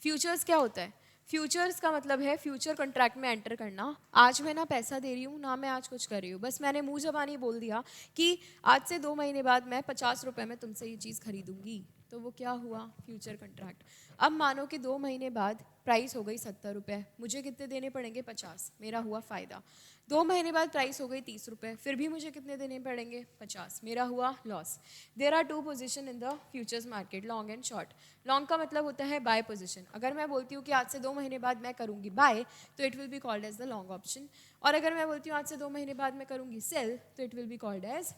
फ्यूचर्स क्या होता है? फ्यूचर्स का मतलब है फ्यूचर कॉन्ट्रैक्ट में एंटर करना। आज मैं ना पैसा दे रही हूँ ना मैं आज कुछ कर रही हूँ, बस मैंने मुंह जबानी बोल दिया कि आज से 2 महीने बाद मैं 50 रुपये में तुमसे ये चीज़ खरीदूंगी, तो वो क्या हुआ? Future contract. अब मानो कि 2 महीने बाद प्राइस हो गई 70 रुपये, मुझे कितने देने पड़ेंगे? 50, मेरा हुआ फ़ायदा। 2 महीने बाद प्राइस हो गई 30 रुपये, फिर भी मुझे कितने देने पड़ेंगे? 50, मेरा हुआ loss. There are 2 position in the futures market, long and short. Long का मतलब होता है बाय पोजीशन। अगर मैं बोलती हूँ कि आज से 2 महीने बाद मैं करूँगी बाय, तो it will be called as the long option. और अगर मैं बोलती हूँ आज से 2 महीने बाद मैं करूँगी सेल, तो it will be called as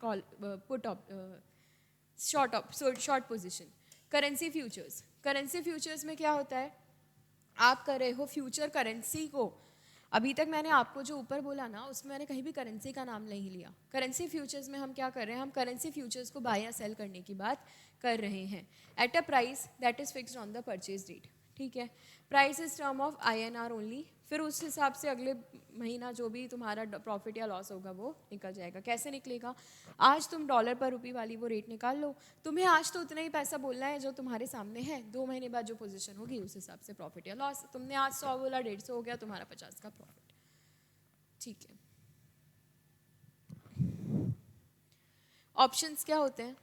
put short position. Currency futures, currency futures में क्या होता है? आप कर रहे हो फ्यूचर करेंसी को। अभी तक मैंने आपको जो ऊपर बोला ना, उसमें मैंने कहीं भी करेंसी का नाम नहीं लिया। करेंसी फ्यूचर्स में हम क्या कर रहे हैं? हम करेंसी फ्यूचर्स को बाय या सेल करने की बात कर रहे हैं at a price that is fixed on the purchase date. ठीक है, price is term of INR only. फिर उस हिसाब से अगले महीना जो भी तुम्हारा प्रॉफिट या लॉस होगा वो निकल जाएगा। कैसे निकलेगा? आज तुम डॉलर पर रुपये वाली वो रेट निकाल लो, तुम्हें आज तो उतना ही पैसा बोलना है जो तुम्हारे सामने है। 2 महीने बाद जो पोजीशन होगी उस हिसाब से प्रॉफिट या लॉस। तुमने आज 100 बोला, 150 हो गया, तुम्हारा 50 का प्रॉफिट। ठीक है। ऑप्शंस क्या होते हैं?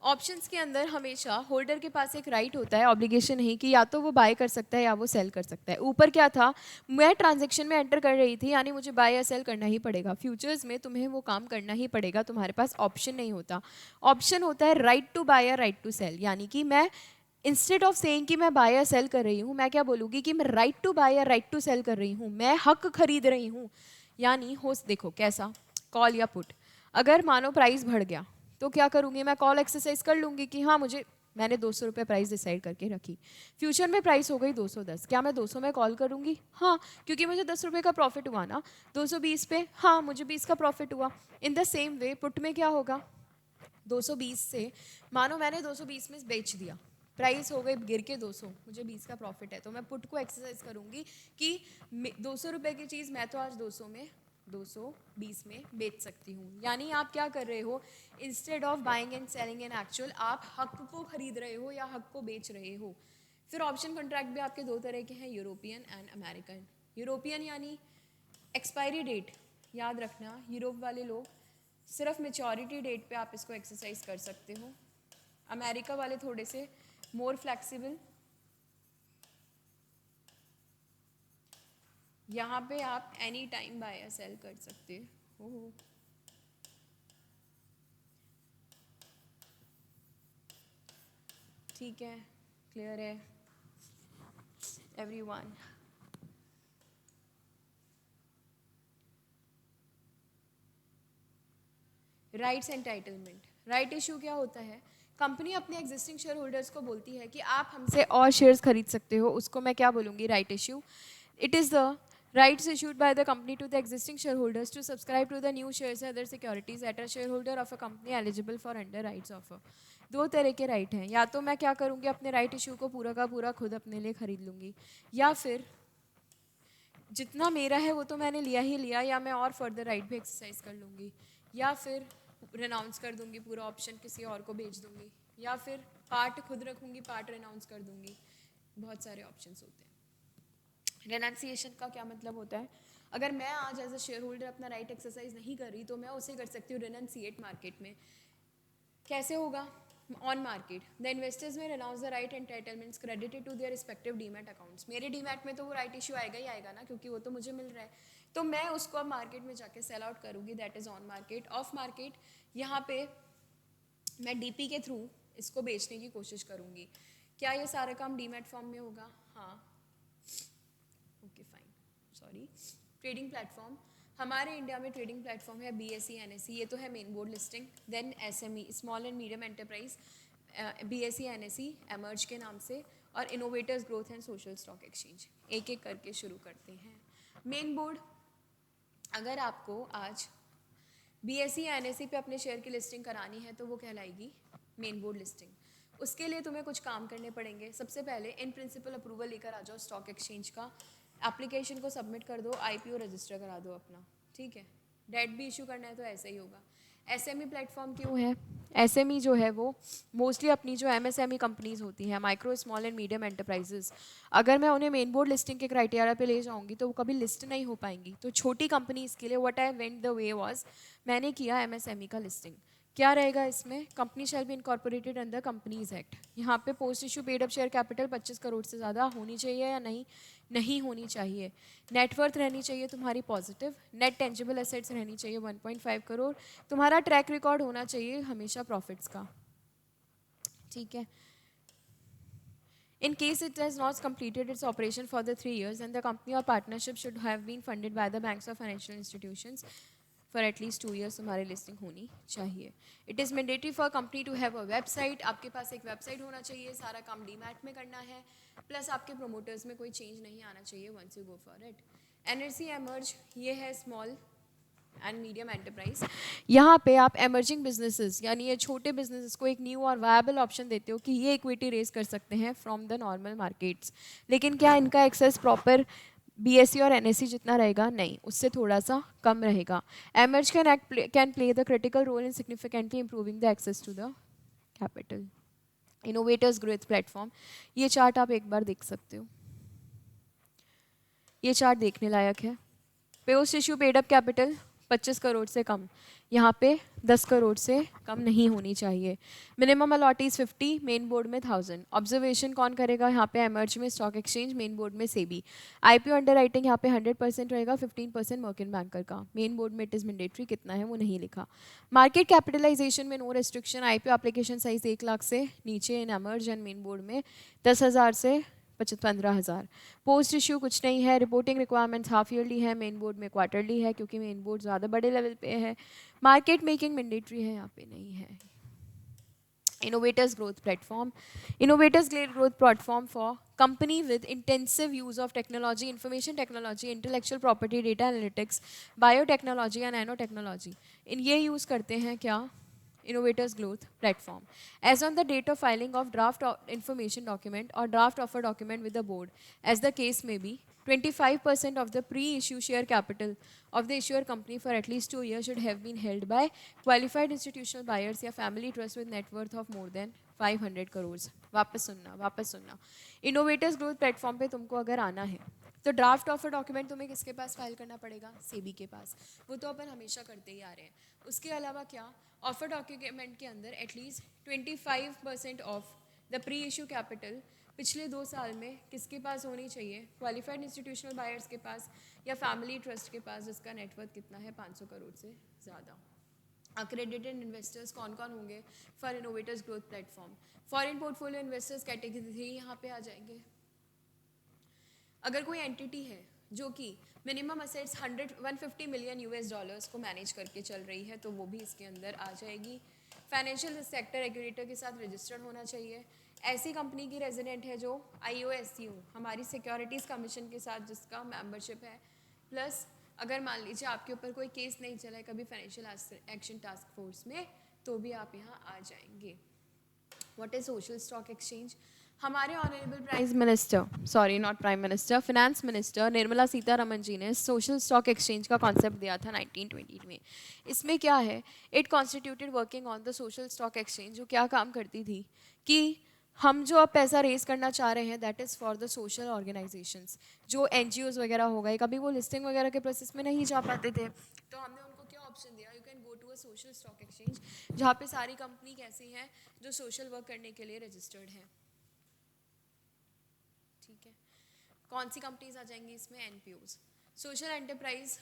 ऑप्शंस के अंदर हमेशा होल्डर के पास एक राइट होता है, ऑब्लिगेशन नहीं, कि या तो वो बाय कर सकता है या वो सेल कर सकता है। ऊपर क्या था? मैं ट्रांजैक्शन में एंटर कर रही थी, यानी मुझे बाय या सेल करना ही पड़ेगा। फ्यूचर्स में तुम्हें वो काम करना ही पड़ेगा, तुम्हारे पास ऑप्शन नहीं होता। ऑप्शन होता है राइट टू बाय या राइट टू सेल, यानी कि मैं इंस्टेड ऑफ सेइंग कि मैं बाय या सेल कर रही हूँ, मैं क्या बोलूँगी कि मैं राइट टू बाय या राइट टू सेल कर रही हूँ, मैं हक खरीद रही हूँ। यानी हो, देखो कैसा, कॉल या पुट। अगर मानो प्राइस बढ़ गया तो क्या करूँगी? मैं कॉल एक्सरसाइज कर लूँगी कि हाँ मैंने 200 रुपये प्राइस डिसाइड करके रखी। फ्यूचर में प्राइस हो गई 210, क्या मैं 200 में कॉल करूँगी? हाँ, क्योंकि मुझे 10 रुपये का प्रॉफिट हुआ ना। 220 पे, हाँ मुझे 20 का प्रॉफिट हुआ। In the same way put में क्या होगा? 220 से मानो मैंने 220 में बेच दिया, प्राइस हो गई गिर के 200, मुझे 20 का प्रॉफिट है, तो मैं पुट को एक्सरसाइज करूँगी कि 200 रुपये की चीज़ मैं तो आज 220 में बेच सकती हूँ। यानी आप क्या कर रहे हो? Instead of buying and selling in actual, आप हक को खरीद रहे हो या हक को बेच रहे हो। फिर ऑप्शन कॉन्ट्रैक्ट भी आपके दो तरह के हैं, यूरोपियन एंड अमेरिकन। यूरोपियन यानी एक्सपायरी डेट, याद रखना यूरोप वाले लोग सिर्फ मेचोरिटी डेट पे आप इसको एक्सरसाइज कर सकते हो। अमेरिका वाले थोड़े से मोर फ्लेक्सिबल, यहाँ पे आप एनी टाइम बाय या सेल कर सकते हो। ठीक है, क्लियर है everyone? Rights entitlement, right issue क्या होता है? कंपनी अपने एग्जिस्टिंग शेयर होल्डर्स को बोलती है कि आप हमसे और शेयर्स खरीद सकते हो, उसको मैं क्या बोलूँगी? Right issue. It is the rights issued by the company to the existing shareholders to subscribe to the new shares and other securities at a shareholder of a company eligible for under rights offer। दो तरह के right हैं, या तो मैं क्या करूँगी अपने राइट इशू को पूरा का पूरा खुद अपने लिए खरीद लूँगी, या फिर जितना मेरा है वो तो मैंने लिया ही लिया, या मैं और फर्दर राइट भी एक्सरसाइज कर लूँगी, या फिर रेनाउंस कर दूँगी पूरा ऑप्शन किसी और को भेज दूँगी, या फिर पार्ट खुद रखूँगी पार्ट रेनाउंस कर दूँगी। बहुत सारे ऑप्शंस होते हैं। रेनाउंसिएशन का क्या मतलब होता है? अगर मैं आज एज अ शेयर होल्डर अपना राइट एक्सरसाइज नहीं कर रही तो मैं उसे कर सकती हूँ रेनाउंसिएट मार्केट में। कैसे होगा? On market the investors may renounce the right entitlements credited to their respective demat accounts. मेरे डीमैट में तो वो राइट इशू आएगा ही आएगा ना, क्योंकि वो तो मुझे मिल रहा है, तो मैं उसको अब मार्केट में जाके सेल आउट करूँगी, that is on market. Of market यहाँ पे मैं डीपी के थ्रू इसको बेचने की कोशिश करूँगी। क्या ये सारा काम डीमैट फॉर्म में होगा? हाँ, okay fine, sorry. Trading platform, हमारे इंडिया में ट्रेडिंग प्लेटफॉर्म है BSE NSE, ये तो है main board listing. Then SME small and medium enterprise, BSE NSE emerge के नाम से, और innovators growth and social stock exchange. एक एक करके शुरू करते हैं। मेन बोर्ड, अगर आपको आज BSE NSE पे अपने शेयर की लिस्टिंग करानी है तो वो कहलाएगी मेन बोर्ड लिस्टिंग। उसके लिए तुम्हें कुछ काम करने पड़ेंगे। सबसे पहले इन प्रिंसिपल अप्रूवल लेकर आ जाओ स्टॉक एक्सचेंज का, एप्लीकेशन को सबमिट कर दो, IPO रजिस्टर करा दो अपना, ठीक है। डेट भी इशू करना है तो ऐसे ही होगा। SME प्लेटफॉर्म क्यों है? SME जो है वो मोस्टली अपनी जो MSME कंपनीज होती हैं, micro small and medium enterprises, अगर मैं उन्हें मेन बोर्ड लिस्टिंग के क्राइटेरिया पे ले जाऊंगी तो वो कभी लिस्ट नहीं हो पाएंगी। तो छोटी कंपनीज के लिए what I went the way was, मैंने किया MSME का लिस्टिंग। क्या रहेगा इसमें? Company shall be incorporated under companies act. यहाँ पे post issue paid up share capital 25 crore से ज़्यादा होनी चाहिए या नहीं? नहीं होनी चाहिए। नेटवर्थ रहनी चाहिए तुम्हारी पॉजिटिव। नेट टेंजिबल एसेट्स रहनी चाहिए 1.5 करोड़। तुम्हारा ट्रैक रिकॉर्ड होना चाहिए हमेशा प्रॉफिट्स का, ठीक है। In case it has not completed its operation for the 3 years, then the company or partnership should have been funded by the banks or financial institutions for at least 2 years। तुम्हारी listing होनी चाहिए। It is mandatory for company to have a website। आपके पास एक website होना चाहिए। सारा काम demat में करना है, प्लस आपके प्रोमोटर्स में कोई चेंज नहीं आना चाहिए once you go for it। NSE emerge, ये है स्मॉल एंड मीडियम एंटरप्राइज। यहाँ पे आप एमर्जिंग बिजनेसेस यानी ये छोटे बिजनेसेस को एक न्यू और वायबल ऑप्शन देते हो कि ये इक्विटी रेज कर सकते हैं फ्रॉम द नॉर्मल मार्केट्स। लेकिन क्या इनका एक्सेस प्रॉपर BSE और NSE जितना रहेगा? नहीं, उससे थोड़ा सा कम रहेगा। Emerge can play the critical role in significantly improving the access to the capital. Innovators growth platform, ये चार्ट आप एक बार देख सकते हो, ये चार्ट देखने लायक है। Post issue paid up capital 25 crore से कम, यहाँ पे 10 करोड़ से कम नहीं होनी चाहिए। मिनिमम अलॉटीज 50, मेन बोर्ड में 1000। ऑब्जर्वेशन कौन करेगा? यहाँ पे एमर्ज में स्टॉक एक्सचेंज, मेन बोर्ड में सेबी। IPO अंडर राइटिंग यहाँ पे 100% रहेगा, 15% मर्केंट बैंकर का। मेन बोर्ड में इट इज़ मैंडेटरी, कितना है वो नहीं लिखा। मार्केट कैपिटलाइजेशन में no restriction. IPO application size 1 lakh से नीचे in emerge and main board में 10,000 से 15,000। पोस्ट इशू कुछ नहीं है। रिपोर्टिंग रिक्वायरमेंट्स हाफ ईयरली है, मेन बोर्ड में क्वार्टरली है क्योंकि मेन बोर्ड ज़्यादा बड़े लेवल पे है। मार्केट मेकिंग मैंडेटरी है, यहाँ पे नहीं है। Innovators growth platform, innovators growth platform for company with intensive use of technology, information technology, intellectual property, data analytics, biotechnology या नैनो टेक्नोलॉजी। इन ये यूज़ करते हैं क्या? Innovators Growth Platform। As on the date of filing of draft information document or draft offer document with the board, as the case may be, 25% of the pre-issue share capital of the issuer company for at least 2 years should have been held by qualified institutional buyers या family trust with net worth of more than 500 crores. वापस सुनना. Innovators Growth Platform पे तुमको अगर आना है तो draft offer document तुम्हें किसके पास फाइल करना पड़ेगा? सेबी के पास. वो तो अपन हमेशा करते ही आ रहे हैं. उसके अलावा क्या, ऑफर डॉक्यूमेंट के अंदर at least 25% of the pre issue capital पिछले 2 साल में किसके पास होनी चाहिए? क्वालिफाइड इंस्टीट्यूशनल बायर्स के पास या फैमिली ट्रस्ट के पास जिसका नेटवर्थ कितना है? 500 करोड़ से ज़्यादा. अक्रेडिटेड इन्वेस्टर्स कौन कौन होंगे for innovators growth platform? Foreign portfolio investors category 3 यहाँ पे आ जाएंगे. अगर कोई एंटिटी है जो कि minimum assets 150 million US dollars को मैनेज करके चल रही है तो वो भी इसके अंदर आ जाएगी. फाइनेंशियल सेक्टर रेगुलेटर के साथ रजिस्टर्ड होना चाहिए. ऐसी कंपनी की रेजिडेंट है जो IOSCO हमारी सिक्योरिटीज़ कमीशन के साथ जिसका मेंबरशिप है. प्लस अगर मान लीजिए आपके ऊपर कोई केस नहीं चला है कभी फाइनेंशियल एक्शन टास्क फोर्स में तो भी आप यहाँ आ जाएंगे. What is social stock exchange? हमारे honourable prime minister, sorry not prime minister, finance minister Nirmala Sitharaman ji ने सोशल स्टॉक एक्सचेंज का कॉन्सेप्ट दिया था 1920 में. इसमें क्या है, it constituted working on the social stock exchange. जो क्या काम करती थी कि हम जो अब पैसा रेज करना चाह रहे हैं that is for the social organisations. जो NGOs वगैरह हो गए, कभी वो लिस्टिंग वगैरह के प्रोसेस में नहीं जा पाते थे तो हमने उनको क्या ऑप्शन दिया, you can go to a social stock exchange जहाँ पे सारी कंपनी कैसी हैं जो सोशल वर्क करने के लिए रजिस्टर्ड हैं. ठीक है, कौन सी कंपनीज आ जाएंगी इसमें? NPOs. सोशल एंटरप्राइज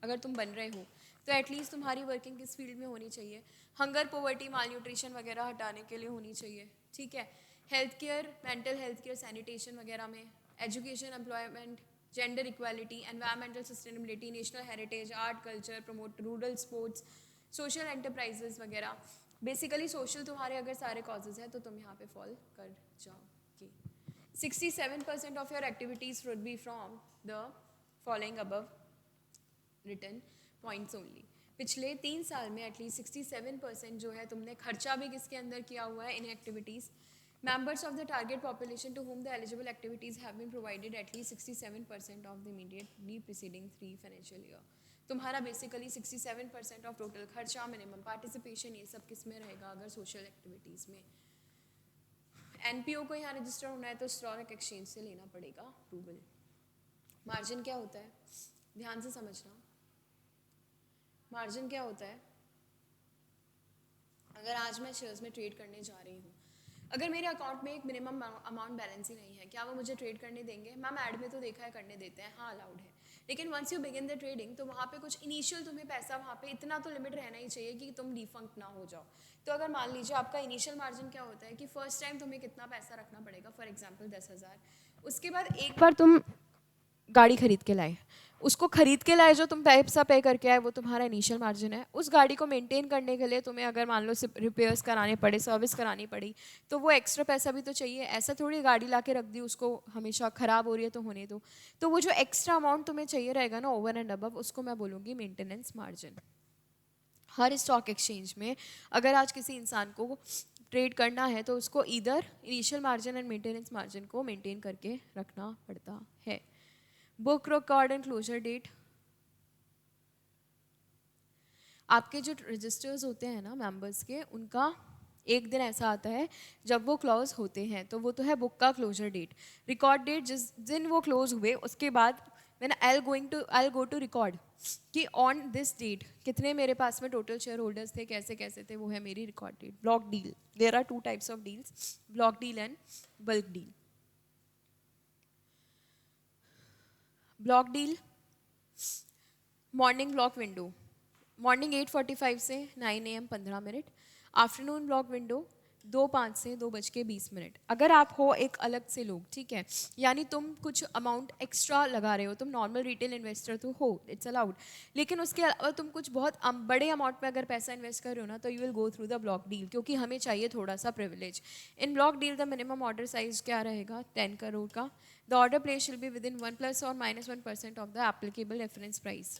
अगर तुम बन रहे हो तो एटलीस्ट तुम्हारी वर्किंग किस फील्ड में होनी चाहिए? हंगर, पॉवर्टी, माल न्यूट्रिशन वगैरह हटाने के लिए होनी चाहिए. ठीक है, health care, mental health care, sanitation वगैरह में, education, employment, gender equality, environmental sustainability, national heritage, art culture, promote rural sports, social enterprises वगैरह. बेसिकली सोशल तुम्हारे अगर सारे कॉजेज हैं तो तुम यहाँ पे फॉल कर जाओगे. 67% of your activities would be from the following above written points only. पिछले 3 साल में एटलीस्ट 67% जो है तुमने खर्चा भी किसके अंदर किया हुआ है? इन activities. Members of the target population to whom the eligible activities have been provided at least 67% of the immediately preceding 3 financial year. तुम्हारा बेसिकली 67% ऑफ टोटल खर्चा, मिनिमम पार्टिसिपेशन, ये सब किस में रहेगा? अगर सोशल एक्टिविटीज़ में. NPO को यहाँ रजिस्टर होना है तो स्टॉक एक्सचेंज से लेना पड़ेगा अप्रूवल. मार्जिन क्या होता है? ध्यान से समझना. मार्जिन क्या होता है? अगर आज मैं शेयर्स में ट्रेड करने जा रही हूँ, अगर मेरे अकाउंट में एक मिनिमम अमाउंट बैलेंस ही नहीं है, क्या वो मुझे ट्रेड करने देंगे? मैम ऐड में तो देखा है करने देते हैं, हाँ अलाउड है. लेकिन once you begin the trading तो वहाँ पे कुछ इनिशियल तुम्हें पैसा वहाँ पे इतना तो लिमिट रहना ही चाहिए कि तुम डिफंक्ट ना हो जाओ. तो अगर मान लीजिए आपका इनिशियल मार्जिन क्या होता है कि फर्स्ट टाइम तुम्हें कितना पैसा रखना पड़ेगा, फॉर एग्जांपल 10,000. उसके बाद एक बार तुम गाड़ी खरीद के लाए, उसको खरीद के लाए, जो तुम पैसा पे करके आए वो तुम्हारा इनिशियल मार्जिन है. उस गाड़ी को मेंटेन करने के लिए तुम्हें अगर मान लो रिपेयर्स कराने पड़े, सर्विस करानी पड़ी तो वो एक्स्ट्रा पैसा भी तो चाहिए. ऐसा थोड़ी गाड़ी ला के रख दी, उसको हमेशा ख़राब हो रही है तो होने दो. तो वो जो एक्स्ट्रा अमाउंट तुम्हें चाहिए रहेगा ना ओवर एंड अबव, उसको मैं बोलूँगी मेंटेनेंस मार्जिन. हर स्टॉक एक्सचेंज में अगर आज किसी इंसान को ट्रेड करना है तो उसको इधर initial margin and maintenance margin को मेंटेन करके रखना पड़ता है. Book record and closure date. आपके जो रजिस्टर्स होते हैं ना मेंबर्स के, उनका एक दिन ऐसा आता है जब वो क्लोज होते हैं तो वो तो है बुक का क्लोजर डेट. रिकॉर्ड डेट जिस दिन वो क्लोज हुए उसके बाद when I go to record कि ऑन दिस डेट कितने मेरे पास में टोटल शेयर होल्डर्स थे, कैसे कैसे थे, वो है मेरी record date. Block deal, there are 2 types of deals, block deal and bulk deal. Block deal, morning block window, morning 8:45 से 9 AM 15 minute. Afternoon block window 2:05 से 2:20. अगर आप हो एक अलग से लोग, ठीक है, यानी तुम कुछ अमाउंट एक्स्ट्रा लगा रहे हो, तुम नॉर्मल रिटेल इन्वेस्टर तो हो, इट्स अलाउड, लेकिन उसके अलावा तुम कुछ बहुत बड़े अमाउंट में अगर पैसा इन्वेस्ट कर रहे हो ना तो you will go through the block deal, क्योंकि हमें चाहिए थोड़ा सा privilege. In block deal the minimum order size क्या रहेगा? 10 करोड़ का. The order place shall be within 1 ± 1% of the applicable reference price.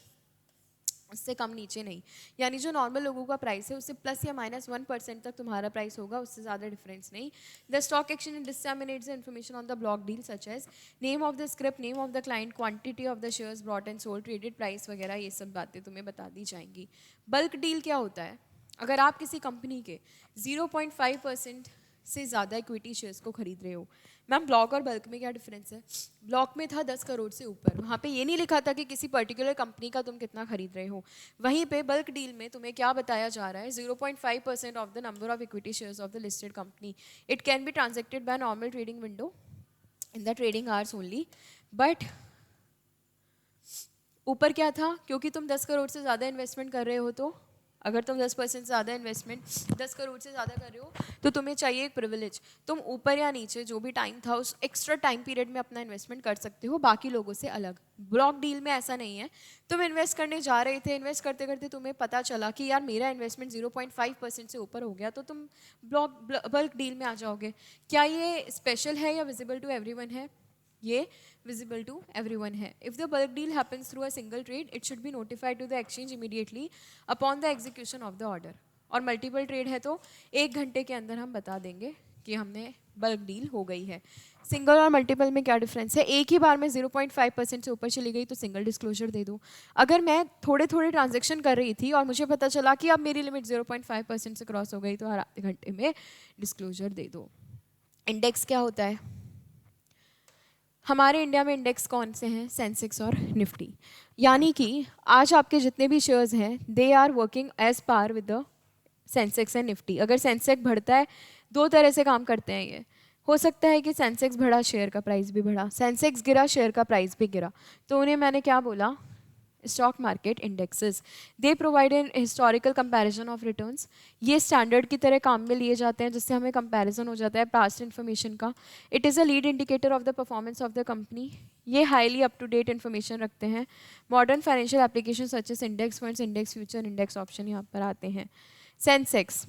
उससे कम नीचे नहीं, यानी जो नॉर्मल लोगों का प्राइस है उससे प्लस या -1% तक तुम्हारा प्राइस होगा, उससे ज़्यादा डिफरेंस नहीं. The stock exchange disseminates the information on the block deal such as name of the script, name of the client, quantity of the shares brought and sold, traded price वगैरह, ये सब बातें तुम्हें बता दी जाएंगी. बल्क डील क्या होता है? अगर आप किसी कंपनी के 0.5% से ज़्यादा इक्विटी शेयर्स को खरीद रहे हो. मैम ब्लॉक और बल्क में क्या डिफरेंस है? ब्लॉक में था 10 करोड़ से ऊपर, वहाँ पे ये नहीं लिखा था कि किसी पर्टिकुलर कंपनी का तुम कितना खरीद रहे हो. वहीं पे बल्क डील में तुम्हें क्या बताया जा रहा है? 0.5% of the number of equity shares of the listed company. It can be transacted by normal trading window in the trading hours only. But ऊपर क्या था? क्योंकि तुम 10 करोड़ से ज़्यादा इन्वेस्टमेंट कर रहे हो, तो अगर तुम 10% से ज़्यादा इन्वेस्टमेंट 10 करोड़ से ज़्यादा कर रहे हो तो तुम्हें चाहिए एक प्रिविलेज. तुम ऊपर या नीचे जो भी टाइम था उस एक्स्ट्रा टाइम पीरियड में अपना इन्वेस्टमेंट कर सकते हो बाकी लोगों से अलग. ब्लॉक डील में ऐसा नहीं है. तुम इन्वेस्ट करने जा रहे थे, इन्वेस्ट करते करते तुम्हें पता चला कि यार मेरा इन्वेस्टमेंट 0.5% से ऊपर हो गया, तो तुम बल्क डील में आ जाओगे. क्या ये स्पेशल है या विजिबल टू एवरीवन है? ये visible to everyone है. If the bulk deal happens through a single trade, it should be notified to the exchange immediately upon the execution of the order. और मल्टीपल ट्रेड है तो 1 घंटे के अंदर हम बता देंगे कि हमने बल्क डील हो गई है. सिंगल और मल्टीपल में क्या डिफरेंस है? एक ही बार में 0.5% से ऊपर चली गई तो सिंगल डिस्क्लोजर दे दो. अगर मैं थोड़े थोड़े ट्रांजेक्शन कर रही थी और मुझे पता चला कि अब मेरी लिमिट 0.5% से क्रॉस हो गई तो हर आधे घंटे में डिस्क्लोजर दे दो. इंडेक्स क्या होता है? हमारे इंडिया में इंडेक्स कौन से हैं? सेंसेक्स और निफ्टी. यानी कि आज आपके जितने भी शेयर्स हैं they are working as per with the Sensex and Nifty. अगर सेंसेक्स बढ़ता है, 2 तरह से काम करते हैं ये. हो सकता है कि सेंसेक्स बढ़ा, शेयर का प्राइस भी बढ़ा. सेंसेक्स गिरा, शेयर का प्राइस भी गिरा. तो उन्हें मैंने क्या बोला? Stock market indexes. They provide an historical comparison of returns. ये स्टैंडर्ड की तरह काम में लिए जाते हैं जिससे हमें कंपैरिजन हो जाता है पास्ट इन्फॉर्मेशन का. It is a lead indicator of the performance of the company. ये highly up to date information रखते हैं. Modern financial application such as index funds, index future, index option यहाँ पर आते हैं. Sensex.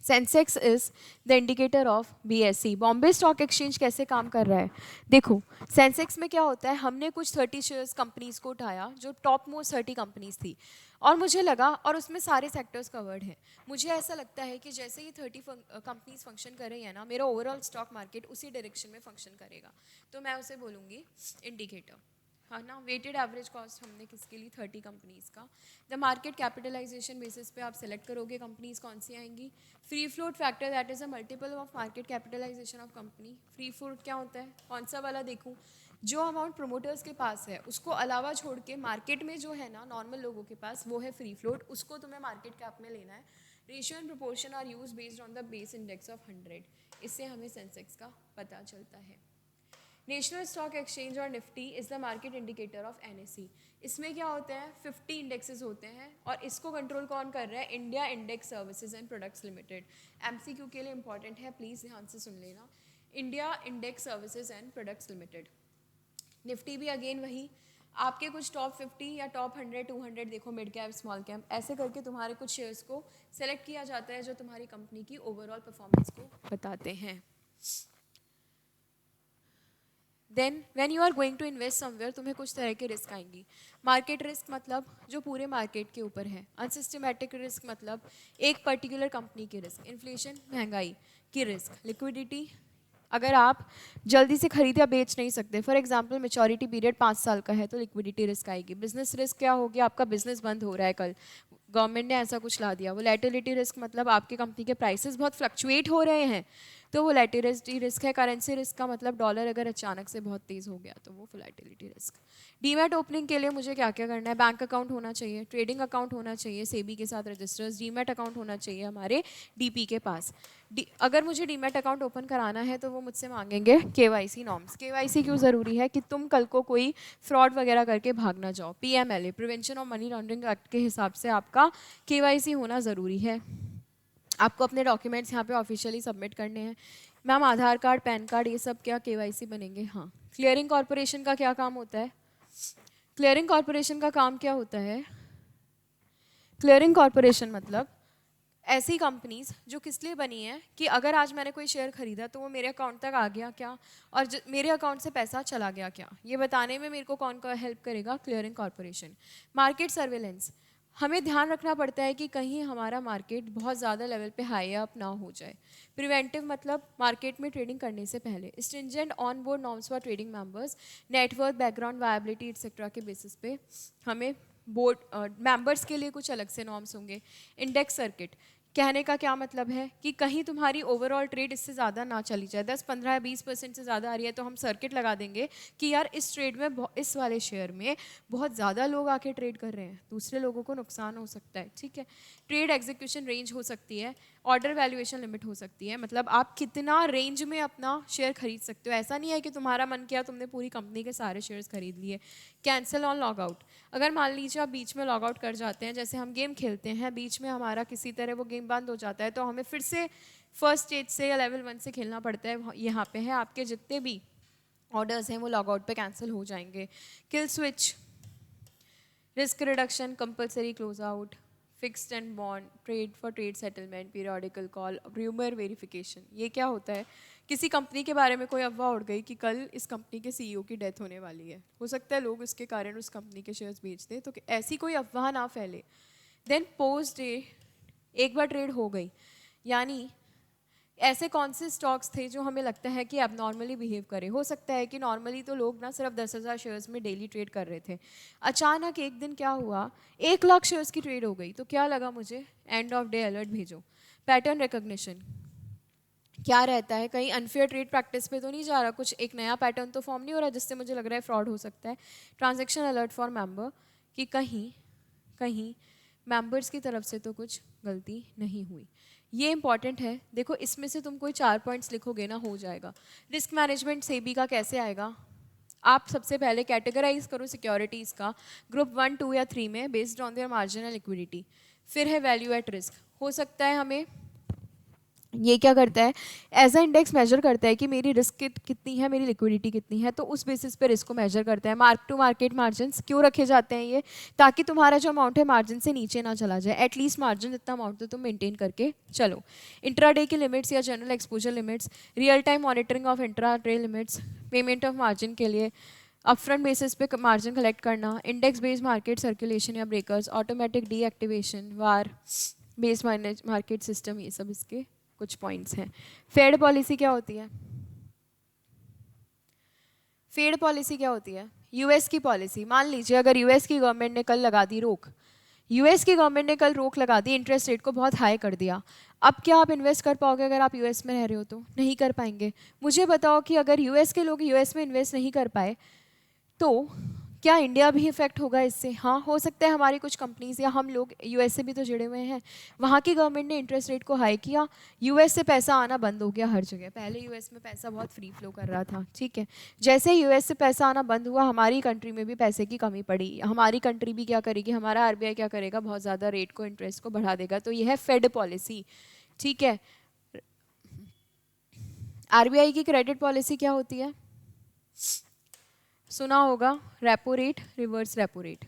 Sensex is the indicator of BSE. Bombay stock exchange कैसे काम कर रहा है? देखो, सेंसेक्स में क्या होता है, हमने कुछ 30 शेयर्स कंपनीज को उठाया जो टॉप मोस्ट 30 कंपनीज थी, और मुझे लगा, और उसमें सारे सेक्टर्स कवर्ड हैं, मुझे ऐसा लगता है कि जैसे ही 30 कंपनीज फंक्शन कर रही है ना, मेरा ओवरऑल स्टॉक मार्केट उसी डायरेक्शन में फंक्शन करेगा, तो मैं उसे बोलूँगी इंडिकेटर. हाँ ना, वेटेड एवरेज कॉस्ट हमने किसके लिए? 30 कंपनीज़ का. द मार्केट कैपिटलाइजेशन बेसिस पे आप सेलेक्ट करोगे कंपनीज़ कौन सी आएंगी. Free float factor, that is a multiple of market capitalisation of company. Free float क्या होता है? कौन सा वाला देखूँ? जो अमाउंट प्रोमोटर्स के पास है उसको अलावा छोड़ के मार्केट में जो है ना नॉर्मल लोगों के पास, वो है फ्री फ्लोट. उसको तुम्हें मार्केट कैप में लेना है. Ratio and proportion are use based on the base index of 100. इससे हमें सेंसेक्स का पता चलता है. नेशनल स्टॉक एक्सचेंज और Nifty is the market indicator of NSE. इसमें क्या होते हैं? 50 इंडेक्सेस होते हैं और इसको कंट्रोल कौन कर रहा है? India index services and products limited. MCQ के लिए इंपॉर्टेंट है, प्लीज़ ध्यान से सुन लेना. India index services and products limited. Nifty भी अगेन वही, आपके कुछ टॉप 50 या टॉप 100, 200 देखो, मिड कैप, स्मॉल कैप, ऐसे करके तुम्हारे कुछ शेयर्स को सेलेक्ट किया जाता है जो तुम्हारी कंपनी की ओवरऑल परफॉर्मेंस को बताते हैं. Then when you are going to invest somewhere, तुम्हें कुछ तरह के रिस्क आएंगी. मार्केट रिस्क मतलब जो पूरे मार्केट के ऊपर है. अनसिस्टमेटिक रिस्क मतलब एक पर्टिकुलर कंपनी के रिस्क. इन्फ्लेशन, महंगाई की रिस्क. लिक्विडिटी, अगर आप जल्दी से खरीद या बेच नहीं सकते, फॉर एग्जांपल मैच्योरिटी पीरियड 5 साल का है, तो लिक्विडिटी रिस्क आएगी. बिजनेस रिस्क क्या हो गया? आपका बिजनेस बंद हो रहा है, कल गवर्नमेंट ने ऐसा कुछ ला दिया. वोलेटिलिटी रिस्क मतलब आपकी कंपनी के प्राइसेस बहुत फ्लक्चुएट हो रहे हैं, तो वोलेटिलिटी रिस्क है. करेंसी रिस्क का मतलब डॉलर अगर अचानक से बहुत तेज़ हो गया तो वो वोलेटिलिटी रिस्क. डीमैट ओपनिंग के लिए मुझे क्या क्या करना है? बैंक अकाउंट होना चाहिए, ट्रेडिंग अकाउंट होना चाहिए सेबी के साथ रजिस्टर्स, डीमैट अकाउंट होना चाहिए हमारे DP के पास. अगर मुझे डीमैट अकाउंट ओपन कराना है तो वो मुझसे मांगेंगे KYC नॉर्म्स. KYC क्यों ज़रूरी है? कि तुम कल को कोई फ्रॉड वगैरह करके भाग ना जाओ. PMLA, prevention of money laundering act के हिसाब से आपका KYC होना ज़रूरी है. आपको अपने डॉक्यूमेंट्स यहाँ पे ऑफिशियली सबमिट करने हैं. मैम आधार कार्ड, पैन कार्ड, ये सब क्या KYC बनेंगे? हाँ. क्लियरिंग कॉरपोरेशन का क्या काम होता है? क्लियरिंग कॉरपोरेशन का काम क्या होता है? क्लियरिंग कॉरपोरेशन मतलब ऐसी कंपनीज जो किस लिए बनी है कि अगर आज मैंने कोई शेयर खरीदा तो वो मेरे अकाउंट तक आ गया क्या, और मेरे अकाउंट से पैसा चला गया क्या, ये बताने में मेरे को कौन हेल्प करेगा? Clearing corporation. मार्केट सर्वेलेंस, हमें ध्यान रखना पड़ता है कि कहीं हमारा मार्केट बहुत ज़्यादा लेवल पे हाई अप ना हो जाए। प्रिवेंटिव मतलब मार्केट में ट्रेडिंग करने से पहले। Stringent on board norms for trading members, network, background, viability etcetera के बेसिस पे हमें बोर्ड मेंबर्स के लिए कुछ अलग से नॉर्म्स होंगे। इंडेक्स सर्किट, कहने का क्या मतलब है कि कहीं तुम्हारी ओवरऑल ट्रेड इससे ज़्यादा ना चली जाए, 10-15-20% से ज़्यादा आ रही है तो हम सर्किट लगा देंगे कि यार इस ट्रेड में, इस वाले शेयर में बहुत ज़्यादा लोग आके ट्रेड कर रहे हैं, दूसरे लोगों को नुकसान हो सकता है, ठीक है। ट्रेड एग्जीक्यूशन रेंज हो सकती है, ऑर्डर वैल्यूएशन लिमिट हो सकती है, मतलब आप कितना रेंज में अपना शेयर खरीद सकते हो। ऐसा नहीं है कि तुम्हारा मन किया तुमने पूरी कंपनी के सारे शेयर्स खरीद लिए। कैंसिल ऑन लॉग आउट, अगर मान लीजिए आप बीच में लॉग आउट कर जाते हैं, जैसे हम गेम खेलते हैं, बीच में हमारा किसी तरह वो गेम बंद हो जाता है तो हमें फिर से फर्स्ट स्टेज से या लेवल 1 से खेलना पड़ता है। यहाँ पे है आपके जितने भी ऑर्डर्स हैं वो लॉग आउट पे कैंसिल हो जाएंगे। Kill switch, risk reduction, compulsory close out, fixed and bond, trade for trade settlement, periodical call, rumour verification. ये क्या होता है? किसी कंपनी के बारे में कोई अफवाह उड़ गई कि कल इस कंपनी के सीईओ की डेथ होने वाली है, हो सकता है लोग उसके कारण उस कंपनी के शेयर्स बेच दें, तो ऐसी कोई अफवाह ना फैले। देन पोस्ट डे, एक बार ट्रेड हो गई, यानी ऐसे कौन से स्टॉक्स थे जो हमें लगता है कि अब नॉर्मली बिहेव करे। हो सकता है कि नॉर्मली तो लोग ना सिर्फ 10,000 शेयर्स में डेली ट्रेड कर रहे थे, अचानक एक दिन क्या हुआ, 1 लाख शेयर्स की ट्रेड हो गई, तो क्या लगा मुझे? एंड ऑफ डे अलर्ट भेजो। पैटर्न रिकॉग्निशन क्या रहता है, कहीं अनफेयर ट्रेड प्रैक्टिस पे तो नहीं जा रहा, कुछ एक नया पैटर्न तो फॉर्म नहीं हो रहा जिससे मुझे लग रहा है फ्रॉड हो सकता है। ट्रांजैक्शन अलर्ट फॉर मेंबर, कि कहीं कहीं मेंबर्स की तरफ से तो कुछ गलती नहीं हुई। ये इंपॉर्टेंट है, देखो इसमें से तुम कोई 4 पॉइंट्स लिखोगे ना, हो जाएगा। रिस्क मैनेजमेंट सेबी का कैसे आएगा? आप सबसे पहले कैटेगराइज करो सिक्योरिटीज़ का ग्रुप 1, 2 या 3 में based on their marginal liquidity. फिर है वैल्यू एट रिस्क, हो सकता है हमें ये क्या करता है, एज अ इंडेक्स मेजर करता है कि मेरी रिस्क कितनी है, मेरी लिक्विडिटी कितनी है, तो उस बेसिस पे रिस्क को मेजर करता है। मार्क टू मार्केट मार्जिन क्यों रखे जाते हैं ये? ताकि तुम्हारा जो अमाउंट है मार्जिन से नीचे ना चला जाए, एटलीस्ट मार्जिन इतना अमाउंट तो तुम मेंटेन करके चलो। इंट्राडे की लिमिट्स या general exposure limits, real time monitoring of intraday limits, payment of margin के लिए अपफ्रंट बेसिस पे मार्जिन कलेक्ट करना, इंडेक्स बेस्ड मार्केट सर्कुलेशन या ब्रेकर्स, ऑटोमेटिक डीएक्टिवेशन, वार बेस्ड मार्केट सिस्टम, ये सब इसके कुछ पॉइंट्स हैं। फेड पॉलिसी क्या होती है? फेड पॉलिसी क्या होती है? यूएस की पॉलिसी। मान लीजिए अगर यूएस की गवर्नमेंट ने कल लगा दी रोक, यूएस की गवर्नमेंट ने कल रोक लगा दी, इंटरेस्ट रेट को बहुत हाई कर दिया, अब क्या आप इन्वेस्ट कर पाओगे? अगर आप यूएस में रह रहे हो तो नहीं कर पाएंगे। मुझे बताओ कि अगर यूएस के लोग यूएस में इन्वेस्ट नहीं कर पाए तो क्या इंडिया भी इफेक्ट होगा इससे? हाँ, हो सकता है हमारी कुछ कंपनीज या हम लोग यूएस से भी तो जुड़े हुए हैं, वहाँ की गवर्नमेंट ने इंटरेस्ट रेट को हाई किया, यूएस से पैसा आना बंद हो गया हर जगह। पहले यूएस में पैसा बहुत फ्री फ्लो कर रहा था, ठीक है, जैसे यूएस से पैसा आना बंद हुआ, हमारी कंट्री में भी पैसे की कमी पड़ी, हमारी कंट्री भी क्या करेगी, हमारा आरबीआई क्या करेगा, बहुत ज़्यादा रेट को, इंटरेस्ट को बढ़ा देगा। तो यह है फेड पॉलिसी, ठीक है। आरबीआई की क्रेडिट पॉलिसी क्या होती है? सुना होगा, repo rate, reverse repo rate.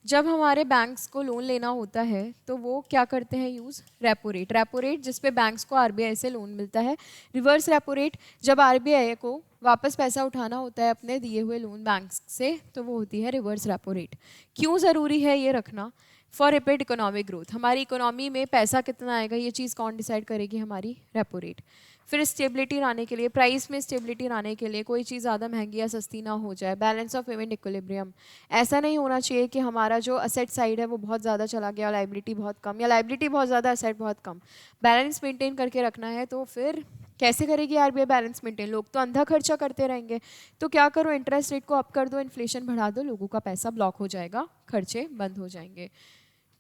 जब हमारे बैंक्स को लोन लेना होता है तो वो क्या करते हैं, use repo rate. Repo rate जिस पे बैंक्स को आरबीआई से लोन मिलता है। रिवर्स रेपो रेट जब आरबीआई को वापस पैसा उठाना होता है अपने दिए हुए लोन बैंक्स से, तो वो होती है रिवर्स रेपो रेट। क्यों ज़रूरी है ये रखना? फॉर रैपिड इकोनॉमिक ग्रोथ, हमारी इकोनॉमी में पैसा कितना आएगा ये चीज़ कौन डिसाइड करेगी? हमारी रेपो रेट। फिर स्टेबिलिटी लाने के लिए, प्राइस में स्टेबिलिटी लाने के लिए, कोई चीज़ ज़्यादा महंगी या सस्ती ना हो जाए। बैलेंस ऑफ पेमेंट इक्विलिब्रियम, ऐसा नहीं होना चाहिए कि हमारा जो असेट साइड है वो बहुत ज़्यादा चला गया, लाइबिलिटी बहुत कम, या लाइबिलिटी बहुत ज़्यादा, असेट बहुत कम। बैलेंस मेंटेन करके रखना है, तो फिर कैसे करेगी आरबीआई बैलेंस मेंटेन? लोग तो अंधा खर्चा करते रहेंगे, तो क्या करो, इंटरेस्ट रेट को अप कर दो, इन्फ्लेशन बढ़ा दो, लोगों का पैसा ब्लॉक हो जाएगा, खर्चे बंद हो जाएंगे,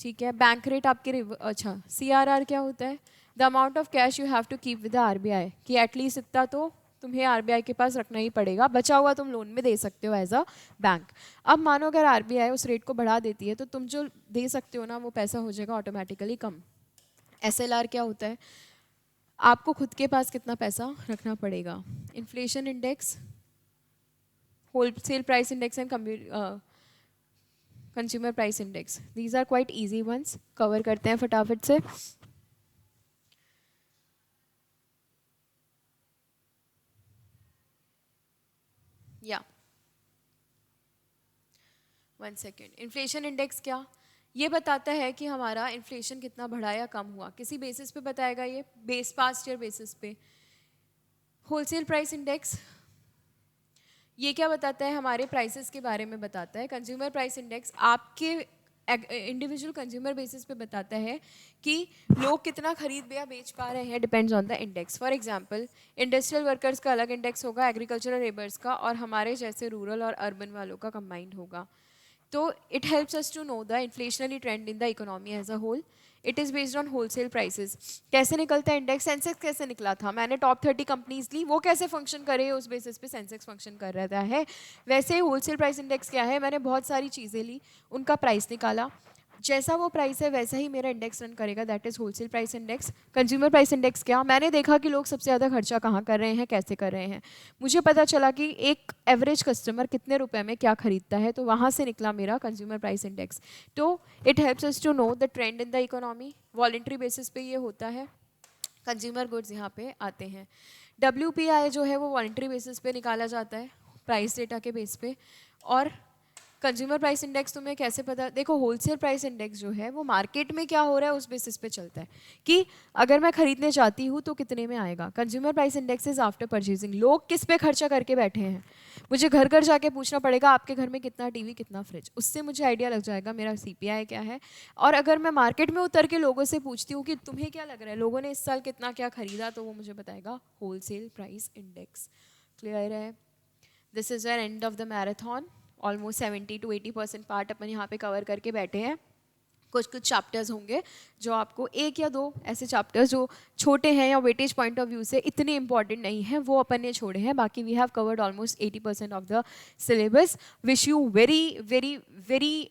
ठीक है। बैंक रेट आपके अच्छा, सीआरआर क्या होता है? The amount of cash you have to keep with the RBI, कि एटलीस्ट इतना तो तुम्हें आरबीआई के पास रखना ही पड़ेगा, बचा हुआ तुम लोन में दे सकते हो एज अ बैंक। अब मानो अगर आरबीआई उस रेट को बढ़ा देती है तो तुम जो दे सकते हो ना वो पैसा हो जाएगा ऑटोमेटिकली कम। एसएलआर क्या होता है? आपको खुद के पास कितना पैसा रखना पड़ेगा। Inflation index, wholesale price index and consumer price index, these are quite easy once, cover करते हैं फटाफट से. या 1 सेकेंड. इन्फ्लेशन इंडेक्स क्या, ये बताता है कि हमारा इन्फ्लेशन कितना बढ़ा या कम हुआ, किसी बेसिस पे बताएगा ये, बेस पास्ट ईयर बेसिस पे. होलसेल प्राइस इंडेक्स, ये क्या बताता है, हमारे प्राइसेस के बारे में बताता है. कंज्यूमर प्राइस इंडेक्स आपके इंडिविजुअल कंज्यूमर बेसिस पे बताता है कि लोग कितना खरीद या बेच पा रहे हैं, depends on the index. For example industrial workers का अलग इंडेक्स होगा, एग्रीकल्चरल लेबर्स का, और हमारे जैसे रूरल और अर्बन वालों का कंबाइंड होगा. तो it helps us to know the inflationary trend in the economy as a whole. It is based on wholesale prices. कैसे निकलता है इंडेक्स, सेंसेक्स कैसे निकला था, मैंने टॉप 30 कंपनीज ली, वो कैसे फंक्शन करे, उस बेसिस पे सेंसेक्स फंक्शन कर रहा है. वैसे ही होलसेल प्राइस इंडेक्स क्या है, मैंने बहुत सारी चीज़ें ली, उनका प्राइस निकाला, जैसा वो प्राइस है वैसा ही मेरा इंडेक्स रन करेगा, that is wholesale price index. Consumer price index क्या, मैंने देखा कि लोग सबसे ज़्यादा खर्चा कहाँ कर रहे हैं, कैसे कर रहे हैं, मुझे पता चला कि एक एवरेज कस्टमर कितने रुपए में क्या खरीदता है, तो वहाँ से निकला मेरा कंज्यूमर प्राइस इंडेक्स. तो it helps us to know the trend in the economy. Voluntary basis पे ये होता है. कंज्यूमर गुड्स यहाँ पे आते हैं. WPI जो है वो वॉलेंट्री बेसिस पे निकाला जाता है, प्राइस डेटा के बेस पे. और कंज्यूमर प्राइस इंडेक्स तुम्हें कैसे पता, देखो होलसेल प्राइस इंडेक्स जो है वो मार्केट में क्या हो रहा है उस बेसिस पे चलता है कि अगर मैं खरीदने चाहती हूँ तो कितने में आएगा. Consumer price index is after purchasing, लोग किस पे खर्चा करके बैठे हैं. मुझे घर घर जाके पूछना पड़ेगा आपके घर में कितना टीवी, कितना फ्रिज, उससे मुझे आइडिया लग जाएगा मेरा CPI क्या है. और अगर मैं मार्केट में उतर के लोगों से पूछती हूँ कि तुम्हें क्या लग रहा है, लोगों ने इस साल कितना क्या खरीदा, तो वो मुझे बताएगा होलसेल प्राइस इंडेक्स. क्लियर है. This is an end of the marathon. Almost 70 to 80% part अपन यहाँ पे कवर करके बैठे हैं. कुछ कुछ चैप्टर्स होंगे जो आपको, एक या दो ऐसे चैप्टर्स जो छोटे हैं या वेटेज पॉइंट ऑफ व्यू से इतने इंपॉर्टेंट नहीं हैं, वो अपन ने छोड़े हैं. बाकी we have covered almost 80% of the syllabus. Wish you very very very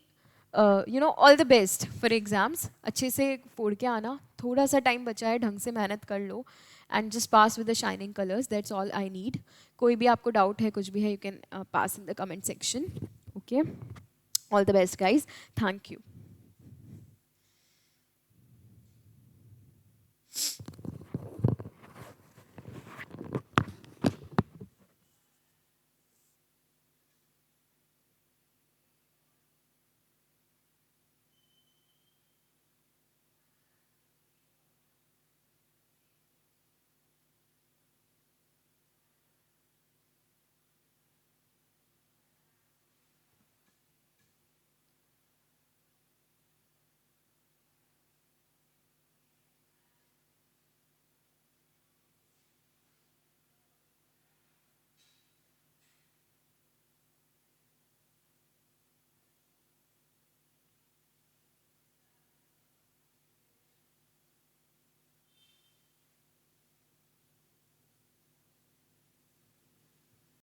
all the best for exams. अच्छे से फोड़ के आना, थोड़ा सा टाइम बचा है, ढंग से मेहनत कर लो and just pass with the shining colors. That's all I need. कोई भी आपको डाउट है, कुछ भी है, you can pass in the comment section. Okay. All the best guys. Thank you.